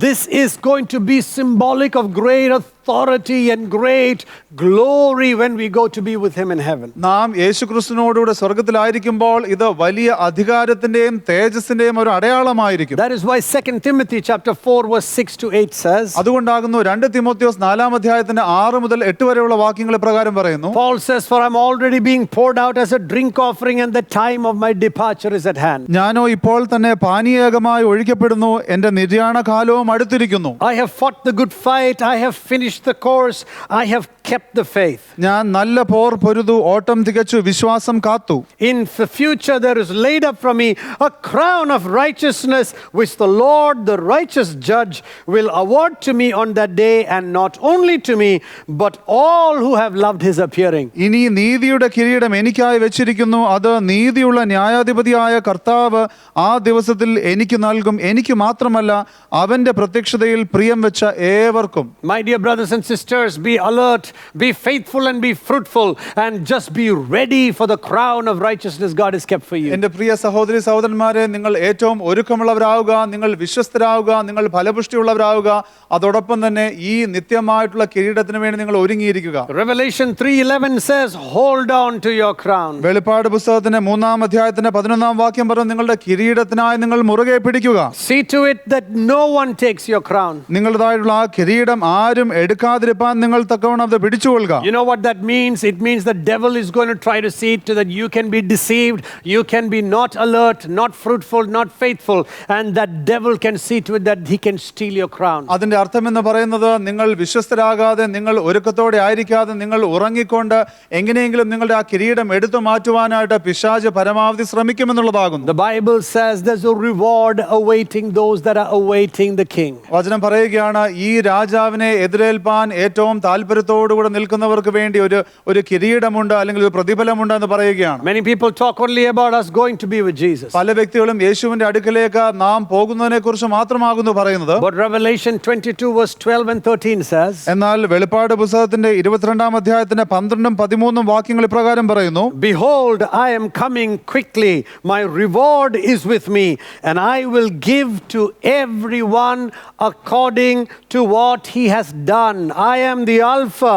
This is going to be symbolic of great authority and great glory when we go to be with him in heaven. നാം യേശുക്രിസ്തുവിനോടുകൂടെ സ്വർഗ്ഗത്തിലായിരിക്കുമ്പോൾ ഇത് വലിയ അധികാരത്തിന്റെയും തേജസ്സിന്റെയും ഒരു അടയാളമായിരിക്കും. That is why 2 Timothy chapter 4 verse 6 to 8 says, അതുകൊണ്ടാകുന്നു 2 Timotheos 4-ാം അധ്യായത്തിന്റെ 6 മുതൽ 8 വരെയുള്ള വാക്യങ്ങൾ പ്രകാരം പറയുന്നു, Paul says, for I'm already being poured out as a drink offering and the time of my departure is at hand. ഞാനോ ഇപ്പോൾ തന്നെ പാനീയകമായി ഒഴിക്കപ്പെടുന്നു, എന്റെ നിര്യാണ കാലവും അടുത്തിരിക്കുന്നു. I have fought the good fight, I have finished the course, I have kept the faith. ഞാൻ നല്ല പോർ പൊരുതു, ഓട്ടം തികച്ചു, വിശ്വാസം കാത്തു. In the future there is laid up for me a crown of righteousness which the Lord, the righteous judge, will award to me on that day, and not only to me but all who have loved his appearing. ഇനി നീതിയുടെ കിരീടം എനിക്കായി വെച്ചിരിക്കുന്നു, അത് നീതിയുള്ള ന്യായാധിപതിയായ കർത്താവ് ആ ദിവസത്തിൽ എനിക്ക് നൽകും, എനിക്ക് മാത്രമല്ല അവന്റെ പ്രത്യക്ഷതയിൽ പ്രിയം വെച്ച ഏവർക്കും. My dear brothers and sisters, be alert, be faithful and be fruitful, and just be ready for the crown of righteousness God has kept for you. എൻ്റെ പ്രിയ സഹോദരി സഹോദരന്മാരെ, നിങ്ങൾ ഏറ്റവും ഒരുക്കമുള്ളവരാവുക, നിങ്ങൾ വിശ്വസ്തരാവുക, നിങ്ങൾ ഫലപുഷ്ടിയുള്ളവരാവുക. അതോടൊപ്പം തന്നെ ഈ നിത്യമായിട്ടുള്ള കിരീടത്തിന് വേണ്ടി നിങ്ങൾ ഒരുങ്ങിയിരിക്കുക. Revelation 3:11 says, hold on to your crown. വെളിപ്പാട് പുസ്തകത്തിന്റെ 3-ാം അധ്യായത്തിന്റെ 11-ാം വാക്യം പറഞ്ഞു, നിങ്ങളുടെ കിരീടത്തിനായി നിങ്ങൾ മുറുകെ പിടിക്കുക. See to it that no one takes your crown. നിങ്ങളുടേതായിട്ടുള്ള ആ കിരീടം ആരും എടുക്കാതിരിപ്പാൻ നിങ്ങൾ തക്കവണ്ണം അത് പിടിച്ചുകൊള്ളുക. You know what that means? It means the devil is going to try to see to that you can be deceived, you can be not alert, not fruitful, not faithful, and that devil can see to it that he can steal your crown. അതിന്റെ അർത്ഥം എന്ന് പറയുന്നത്, നിങ്ങൾ വിശ്വസ്തരാകാതെ, നിങ്ങൾ ഒരുക്കത്തോടെ ആയിരിക്കാതെ, നിങ്ങൾ ഉറങ്ങിക്കൊണ്ട് എങ്ങനെയെങ്കിലും നിങ്ങളുടെ ആ കിരീടം എടുത്തു മാറ്റുവാനായിട്ട് പിശാച് പരമാവധി ശ്രമിക്കുമെന്നുള്ളതാകുന്നു. The Bible says there's a reward awaiting those that are awaiting the king. വചനം പറയുകയാണ്, ഈ രാജാവിനെ എതിരേൽപ്പാൻ ഏറ്റവും താല്പര്യത്തോടു യേശുവിനോടുകൂടെ നിൽക്കുന്നവർക്ക് വേണ്ടി ഒരു കിരീടമുണ്ട്, അല്ലെങ്കിൽ ഒരു പ്രതിഫലമുണ്ട് എന്ന് പറയുകയാണ്. Many people talk only about us going to be with Jesus. പല വ്യക്തികളും യേശുവിന്റെ അടുക്കലേക്ക് നാം പോകുന്നതിനെ കുറിച്ച് മാത്രമാകുന്നു പറയുന്നത്. But Revelation 22 verse 12 and 13 says, എന്നാൽ വെളിപ്പാട് പുസ്തകത്തിന്റെ 22-ാം അധ്യായത്തിന്റെ 12-ഉം 13-ഉം വാക്യങ്ങൾ ഇപ്രകാരം പറയുന്നു: Behold, I am coming quickly. My reward is with me, and I will give to everyone according to what he has done. I am the Alpha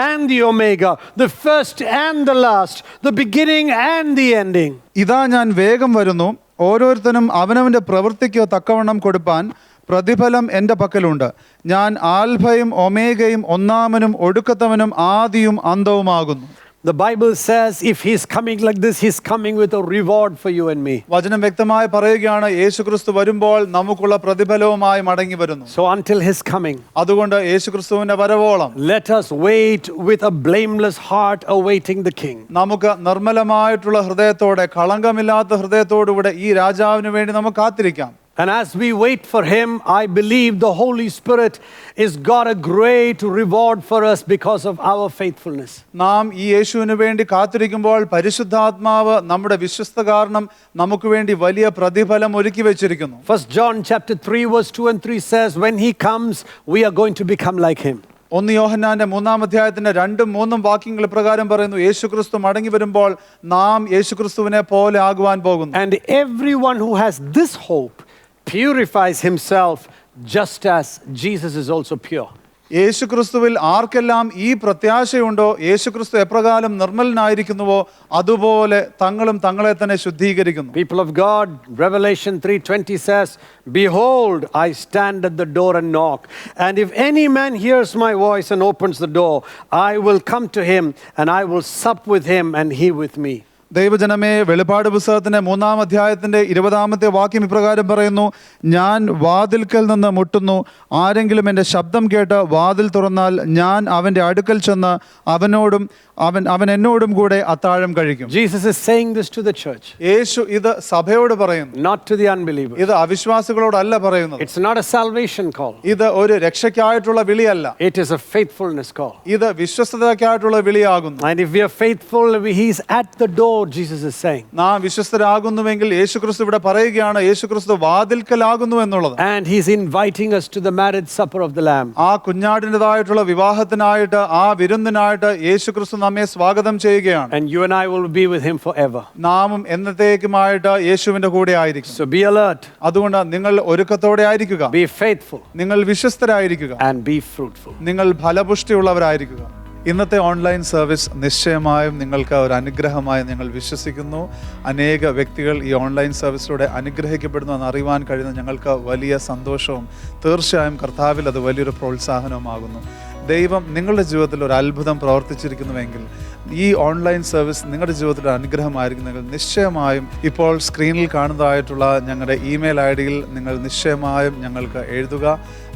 and the Omega, the first and the last, the beginning and the ending. ഇതാ ഞാൻ വേഗം വരുന്നു, ഓരോരുത്തനും അവനവന്റെ പ്രവൃത്തിക്ക് തക്കവണ്ണം കൊടുപ്പാൻ പ്രതിഫലം എൻ്റെ പക്കലുണ്ട്. ഞാൻ ആൽഫയും ഒമേഗയും, ഒന്നാമനും ഒടുക്കത്തവനും ആദിയും അന്തവുമാകുന്നു. The Bible says if he's coming like this, he's coming with a reward for you and me. വചനം വ്യക്തമായി പറയുകയാണ്, യേശുക്രിസ്തു വരുമ്പോൾ നമുക്കുള്ള പ്രതിഫലവുമായി മടങ്ങി വരുന്നു. So until his coming, അതുകൊണ്ട് യേശുക്രിസ്തുവിന്റെ വരവോളം let us wait with a blameless heart awaiting the King. നമുക്ക് നിർമ്മലമായിട്ടുള്ള ഹൃദയത്തോടെ, കളങ്കമില്ലാത്ത ഹൃദയത്തോടുകൂടെ ഈ രാജാവിന് വേണ്ടി നമുക്ക് കാത്തിരിക്കാം. And as we wait for him, I believe the Holy Spirit is got a great reward for us because of our faithfulness. നാം ഈ യേശുവിന് വേണ്ടി കാത്തിരിക്കുമ്പോൾ പരിശുദ്ധാത്മാവ് നമ്മുടെ വിശ്വസ്ത കാരണം നമുക്ക് വേണ്ടി വലിയ പ്രതിഫലം ഒരുക്കി വെച്ചിരിക്കുന്നു. 1 John chapter 3 verse 2 and 3 says, when he comes, we are going to become like him. 1 യോഹന്നാന്റെ 3-ാം അധ്യായത്തിന്റെ 2-ഉം 3-ഉം വാക്യങ്ങൾ പ്രകാരം പറയുന്നു, യേശുക്രിസ്തു മടങ്ങി വരുമ്പോൾ നാം യേശുക്രിസ്തുവിനെ പോലെ ആകുവാൻ പോകുന്നു. And everyone who has this hope purifies himself just as Jesus is also pure. യേശുക്രിസ്തുവിൽ ആർക്കെല്ലാം ഈ പ്രത്യാശയുണ്ടോ, യേശുക്രിസ്തു എപ്രകാരം നിർമ്മലനായിരിക്കുന്നുവോ അതുപോലെ തങ്ങളും തങ്ങളെ തന്നെ ശുദ്ധീകരിക്കുന്നു. People of God, Revelation 3:20 says, behold, I stand at the door and knock, and if any man hears my voice and opens the door, I will come to him and I will sup with him and he with me. ദൈവജനമേ, വെളിപ്പാട് പുസ്തകത്തിന്റെ 3-ാം അധ്യായത്തിന്റെ 20-ാമത്തെ വാക്യം ഇപ്രകാരം പറയുന്നു: ഞാൻ വാതിൽക്കൽ നിന്ന് മുട്ടുന്നു, ആരെങ്കിലും എൻ്റെ ശബ്ദം കേട്ട് വാതിൽ തുറന്നാൽ ഞാൻ അവൻ്റെ അടുക്കൽ ചെന്ന് അവൻ എന്നോടും കൂടെ അത്താഴം കഴിക്കും. Jesus is saying this to the church, യേശു ഇത് സഭയോട് പറയുന്നു, not to the unbelievers. ഇത് അവിശ്വാസികളോടല്ല പറയുന്നത്. It's not a salvation call. ഇത് ഒരു രക്ഷയ്ക്കായിട്ടുള്ള വിളിയല്ല, It is a faithfulness call. ഇത് വിശ്വസ്തതയ്ക്കായിട്ടുള്ള വിളിയാകുന്നു. And if we are faithful, he's at the door, Jesus is saying. നാം വിശ്വസ്തരാകുന്നുവെങ്കിൽ യേശുക്രിസ്തു ഇവിടെ പറയുകയാണ്, യേശുക്രിസ്തു വാതിൽക്കലാകുന്നു എന്നുള്ളത്. And he's inviting us to the marriage supper of the Lamb. ആ കുഞ്ഞാടിൻ്റെതായിട്ടുള്ള വിവാഹത്തിനായിട്ട്, ആ വിരുന്നിനായിട്ട് യേശുക്രിസ്തു നമ്മെ സ്വാഗതം ചെയ്യുകയാണ്. And you and I will be with him forever. നാമും എന്നത്തേക്കുമായിട്ട് യേശുവിന്റെ കൂടെ ആയിരിക്കും. So be alert. അതുകൊണ്ട് നിങ്ങൾ ഒരുക്കത്തോടെ ആയിരിക്കുക, Be faithful നിങ്ങൾ വിശ്വസ്തരായിരിക്കുക, and be fruitful. നിങ്ങൾ ഫലപുഷ്ടിയുള്ളവരായിരിക്കുക. ഇന്നത്തെ ഓൺലൈൻ സർവീസ് നിശ്ചയമായും നിങ്ങൾക്ക് ഒരു അനുഗ്രഹമായി ഞങ്ങൾ വിശ്വസിക്കുന്നു. അനേക വ്യക്തികൾ ഈ ഓൺലൈൻ സർവീസിലൂടെ അനുഗ്രഹിക്കപ്പെടുന്നു എന്ന് അറിയുവാൻ കഴിയുന്ന ഞങ്ങൾക്ക് വലിയ സന്തോഷവും തീർച്ചയായും കർത്താവിൽ അത് വലിയൊരു പ്രോത്സാഹനവുമാകുന്നു. ദൈവം നിങ്ങളുടെ ജീവിതത്തിൽ ഒരു അത്ഭുതം പ്രവർത്തിച്ചിരിക്കുന്നുവെങ്കിൽ, ഈ ഓൺലൈൻ സർവീസ് നിങ്ങളുടെ ജീവിതത്തിൽ ഒരു അനുഗ്രഹമായിരിക്കുന്നെങ്കിൽ നിശ്ചയമായും ഇപ്പോൾ സ്ക്രീനിൽ കാണുന്നതായിട്ടുള്ള ഞങ്ങളുടെ ഇമെയിൽ ID-യിൽ നിങ്ങൾ നിശ്ചയമായും ഞങ്ങൾക്ക് എഴുതുക.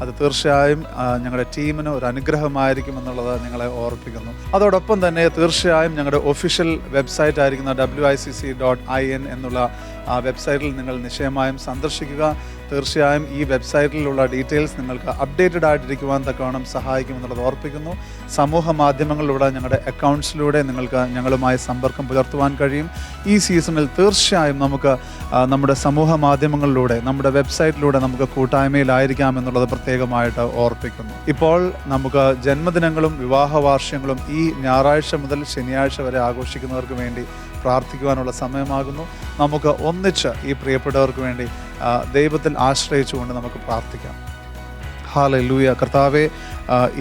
അത് തീർച്ചയായും ഞങ്ങളുടെ ടീമിന് ഒരു അനുഗ്രഹമായിരിക്കും എന്നുള്ളത് നിങ്ങളെ ഓർപ്പിക്കുന്നു. അതോടൊപ്പം തന്നെ തീർച്ചയായും ഞങ്ങളുടെ ഒഫീഷ്യൽ വെബ്സൈറ്റ് ആയിരിക്കുന്ന wicc.in എന്നുള്ള ആ വെബ്സൈറ്റിൽ നിങ്ങൾ നിശ്ചയമായും സന്ദർശിക്കുക. തീർച്ചയായും ഈ വെബ്സൈറ്റിലുള്ള ഡീറ്റെയിൽസ് നിങ്ങൾക്ക് അപ്ഡേറ്റഡ് ആയിട്ടിരിക്കുവാൻ തക്കവണ്ണം സഹായിക്കുമെന്നുള്ളത് ഓർപ്പിക്കുന്നു. സമൂഹ മാധ്യമങ്ങളിലൂടെ ഞങ്ങളുടെ അക്കൗണ്ട്സിലൂടെ നിങ്ങൾക്ക് ഞങ്ങളുമായി സമ്പർക്കം പുലർത്തുവാൻ കഴിയും. ഈ സീസണിൽ തീർച്ചയായും നമുക്ക് നമ്മുടെ സമൂഹ മാധ്യമങ്ങളിലൂടെ, നമ്മുടെ വെബ്സൈറ്റിലൂടെ നമുക്ക് കൂട്ടായ്മയിലായിരിക്കാം എന്നുള്ളത് പ്രത്യേകമായിട്ട് ഓർപ്പിക്കുന്നു. ഇപ്പോൾ നമുക്ക് ജന്മദിനങ്ങളും വിവാഹ വാർഷികങ്ങളും ഈ ഞായറാഴ്ച മുതൽ ശനിയാഴ്ച വരെ ആഘോഷിക്കുന്നവർക്ക് വേണ്ടി പ്രാർത്ഥിക്കുവാനുള്ള സമയമാകുന്നു. നമുക്ക് ഒന്നിച്ച് ഈ പ്രിയപ്പെട്ടവർക്ക് വേണ്ടി ദൈവത്തിൽ ആശ്രയിച്ചുകൊണ്ട് നമുക്ക് പ്രാർത്ഥിക്കാം. ഹല്ലേലൂയ. കർത്താവേ,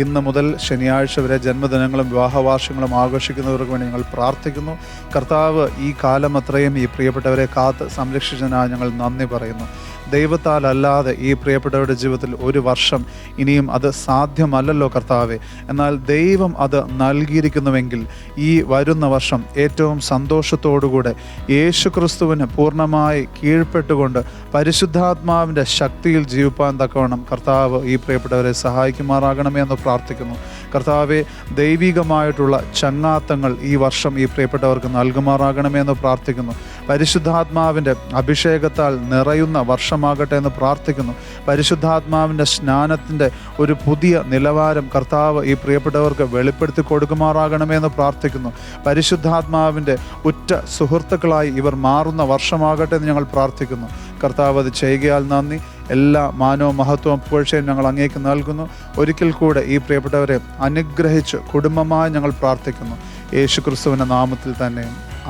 ഇന്ന് മുതൽ ശനിയാഴ്ച വരെ ജന്മദിനങ്ങളും വിവാഹവാർഷികങ്ങളും ആഘോഷിക്കുന്നവർക്ക് വേണ്ടി ഞങ്ങൾ പ്രാർത്ഥിക്കുന്നു. കർത്താവ് ഈ കാലം അത്രയും ഈ പ്രിയപ്പെട്ടവരെ കാത്ത് സംരക്ഷിച്ചതിനായി ഞങ്ങൾ നന്ദി പറയുന്നു. ദൈവത്താൽ അല്ലാതെ ഈ പ്രിയപ്പെട്ടവരുടെ ജീവിതത്തിൽ ഒരു വർഷം ഇനിയും അത് സാധ്യമല്ലല്ലോ കർത്താവെ. എന്നാൽ ദൈവം അത് നൽകിയിരിക്കുന്നുവെങ്കിൽ ഈ വരുന്ന വർഷം ഏറ്റവും സന്തോഷത്തോടുകൂടെ യേശുക്രിസ്തുവിന് പൂർണ്ണമായി കീഴ്പ്പെട്ടുകൊണ്ട് പരിശുദ്ധാത്മാവിൻ്റെ ശക്തിയിൽ ജീവിപ്പാൻ തക്കവണ്ണം കർത്താവ് ഈ പ്രിയപ്പെട്ടവരെ സഹായിക്കുമാറാകണം. നൽകണമേ എന്ന് പ്രാർത്ഥിക്കുന്നു. കർത്താവെ, ദൈവികമായിട്ടുള്ള ചങ്ങാത്തങ്ങൾ ഈ വർഷം ഈ പ്രിയപ്പെട്ടവർക്ക് നൽകുമാറാകണമേ എന്ന് പ്രാർത്ഥിക്കുന്നു. പരിശുദ്ധാത്മാവിൻ്റെ അഭിഷേകത്താൽ നിറയുന്ന വർഷമാകട്ടെ എന്ന് പ്രാർത്ഥിക്കുന്നു. പരിശുദ്ധാത്മാവിൻ്റെ സ്നാനത്തിൻ്റെ ഒരു പുതിയ നിലവാരം കർത്താവ് ഈ പ്രിയപ്പെട്ടവർക്ക് വെളിപ്പെടുത്തി കൊടുക്കുമാറാകണമേ എന്ന് പ്രാർത്ഥിക്കുന്നു. പരിശുദ്ധാത്മാവിൻ്റെ ഉറ്റ സുഹൃത്തുക്കളായി ഇവർ മാറുന്ന വർഷമാകട്ടെ എന്ന് ഞങ്ങൾ പ്രാർത്ഥിക്കുന്നു. കർത്താവ് അത് ചെയ്യുകയാൽ നന്ദി. എല്ലാ മാനവും മഹത്വവും പുകഴ്ചയും ഞങ്ങൾ അങ്ങേക്ക് നൽകുന്നു. ഒരിക്കൽ കൂടെ ഈ പ്രിയപ്പെട്ടവരെ അനുഗ്രഹിച്ച് കുടുംബമായി ഞങ്ങൾ പ്രാർത്ഥിക്കുന്നു. യേശു ക്രിസ്തുവിൻ്റെ നാമത്തിൽ തന്നെ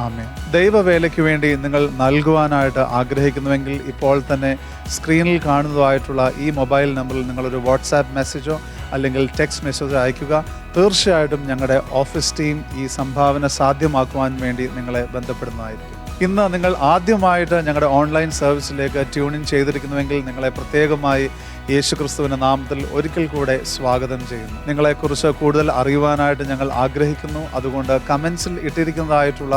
ആമേൻ. ദൈവവേലയ്ക്ക് വേണ്ടി നിങ്ങൾ നൽകുവാനായിട്ട് ആഗ്രഹിക്കുന്നുവെങ്കിൽ ഇപ്പോൾ തന്നെ സ്ക്രീനിൽ കാണുന്നതായിട്ടുള്ള ഈ മൊബൈൽ നമ്പറിൽ നിങ്ങളൊരു വാട്സാപ്പ് മെസ്സേജോ അല്ലെങ്കിൽ ടെക്സ്റ്റ് മെസ്സേജോ അയയ്ക്കുക. തീർച്ചയായിട്ടും ഞങ്ങളുടെ ഓഫീസ് ടീം ഈ സംഭാവന സാധ്യമാക്കുവാൻ വേണ്ടി നിങ്ങളെ ബന്ധപ്പെടുന്നതായിരിക്കും. ഇന്ന് നിങ്ങൾ ആദ്യമായിട്ട് ഞങ്ങളുടെ ഓൺലൈൻ സർവീസിലേക്ക് ട്യൂണിൻ ചെയ്തിരിക്കുന്നുവെങ്കിൽ നിങ്ങളെ പ്രത്യേകമായി യേശു ക്രിസ്തുവിൻ്റെ നാമത്തിൽ ഒരിക്കൽ കൂടെ സ്വാഗതം ചെയ്യുന്നു. നിങ്ങളെക്കുറിച്ച് കൂടുതൽ അറിയുവാനായിട്ട് ഞങ്ങൾ ആഗ്രഹിക്കുന്നു. അതുകൊണ്ട് കമൻസിൽ ഇട്ടിരിക്കുന്നതായിട്ടുള്ള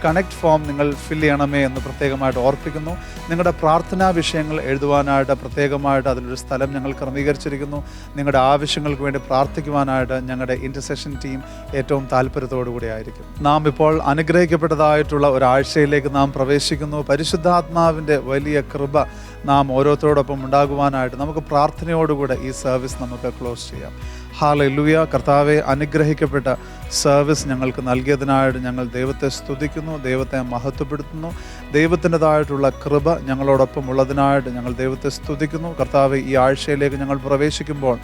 കണക്ട് ഫോം നിങ്ങൾ ഫിൽ ചെയ്യണമേ എന്ന് പ്രത്യേകമായിട്ട് ഓർപ്പിക്കുന്നു. നിങ്ങളുടെ പ്രാർത്ഥനാ വിഷയങ്ങൾ എഴുതുവാനായിട്ട് പ്രത്യേകമായിട്ട് അതിലൊരു സ്ഥലം ഞങ്ങൾ ക്രമീകരിച്ചിരിക്കുന്നു. നിങ്ങളുടെ ആവശ്യങ്ങൾക്ക് വേണ്ടി പ്രാർത്ഥിക്കുവാനായിട്ട് ഞങ്ങളുടെ ഇൻ്റർസെഷൻ ടീം ഏറ്റവും താല്പര്യത്തോടു കൂടി ആയിരിക്കും. നാം ഇപ്പോൾ അനുഗ്രഹിക്കപ്പെട്ടതായിട്ടുള്ള ഒരാഴ്ചയിലേക്ക് നാം പ്രവേശിക്കുന്നു. പരിശുദ്ധാത്മാവിൻ്റെ വലിയ കൃപ നാം ഓരോരുത്തരോടൊപ്പം ഉണ്ടാകുവാനായിട്ട് നമുക്ക് പ്രാർത്ഥനയോടുകൂടെ ഈ സർവീസ് നമുക്ക് ക്ലോസ് ചെയ്യാം. ഹല്ലേലൂയ. കർത്താവെ, അനുഗ്രഹിക്കപ്പെട്ട സർവീസ് ഞങ്ങൾക്ക് നൽകിയതിനായിട്ട് ഞങ്ങൾ ദൈവത്തെ സ്തുതിക്കുന്നു, ദൈവത്തെ മഹത്വപ്പെടുത്തുന്നു. ദൈവത്തിൻ്റെതായിട്ടുള്ള കൃപ ഞങ്ങളോടൊപ്പം ഉള്ളതിനായിട്ട് ഞങ്ങൾ ദൈവത്തെ സ്തുതിക്കുന്നു. കർത്താവെ, ഈ ആഴ്ചയിലേക്ക് ഞങ്ങൾ പ്രവേശിക്കുമ്പോൾ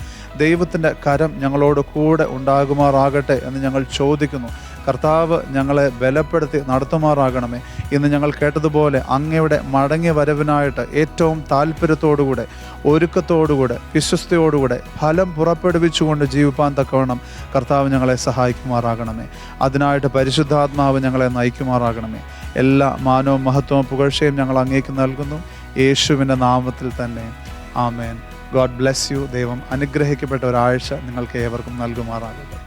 ദൈവത്തിൻ്റെ കരം ഞങ്ങളോട് കൂടെ ഉണ്ടാകുമാറാകട്ടെ എന്ന് ഞങ്ങൾ ചോദിക്കുന്നു. കർത്താവ് ഞങ്ങളെ ബലപ്പെടുത്തി നടത്തുമാറാകണമേ. ഇന്ന് ഞങ്ങൾ കേട്ടതുപോലെ അങ്ങയുടെ മടങ്ങിയ വരവിനായിട്ട് ഏറ്റവും താല്പര്യത്തോടുകൂടെ, ഒരുക്കത്തോടുകൂടെ, വിശ്വസ്തയോടുകൂടെ ഫലം പുറപ്പെടുവിച്ചുകൊണ്ട് ജീവിപ്പാൻ തക്കവണ്ണം കർത്താവ് ഞങ്ങളെ സഹായിക്കുമാറാകണമേ. അതിനായിട്ട് പരിശുദ്ധാത്മാവ് ഞങ്ങളെ നയിക്കുമാറാകണമേ. എല്ലാ മാനവും മഹത്വവും പുകഴ്ചയും ഞങ്ങൾ അങ്ങേക്ക് നൽകുന്നു, യേശുവിൻ്റെ നാമത്തിൽ തന്നെ ആമേൻ. God bless you. ദൈവം അനുഗ്രഹിക്കപ്പെട്ട ഒരാഴ്ച നിങ്ങൾക്ക് ഏവർക്കും നൽകുമാറാകട്ടെ.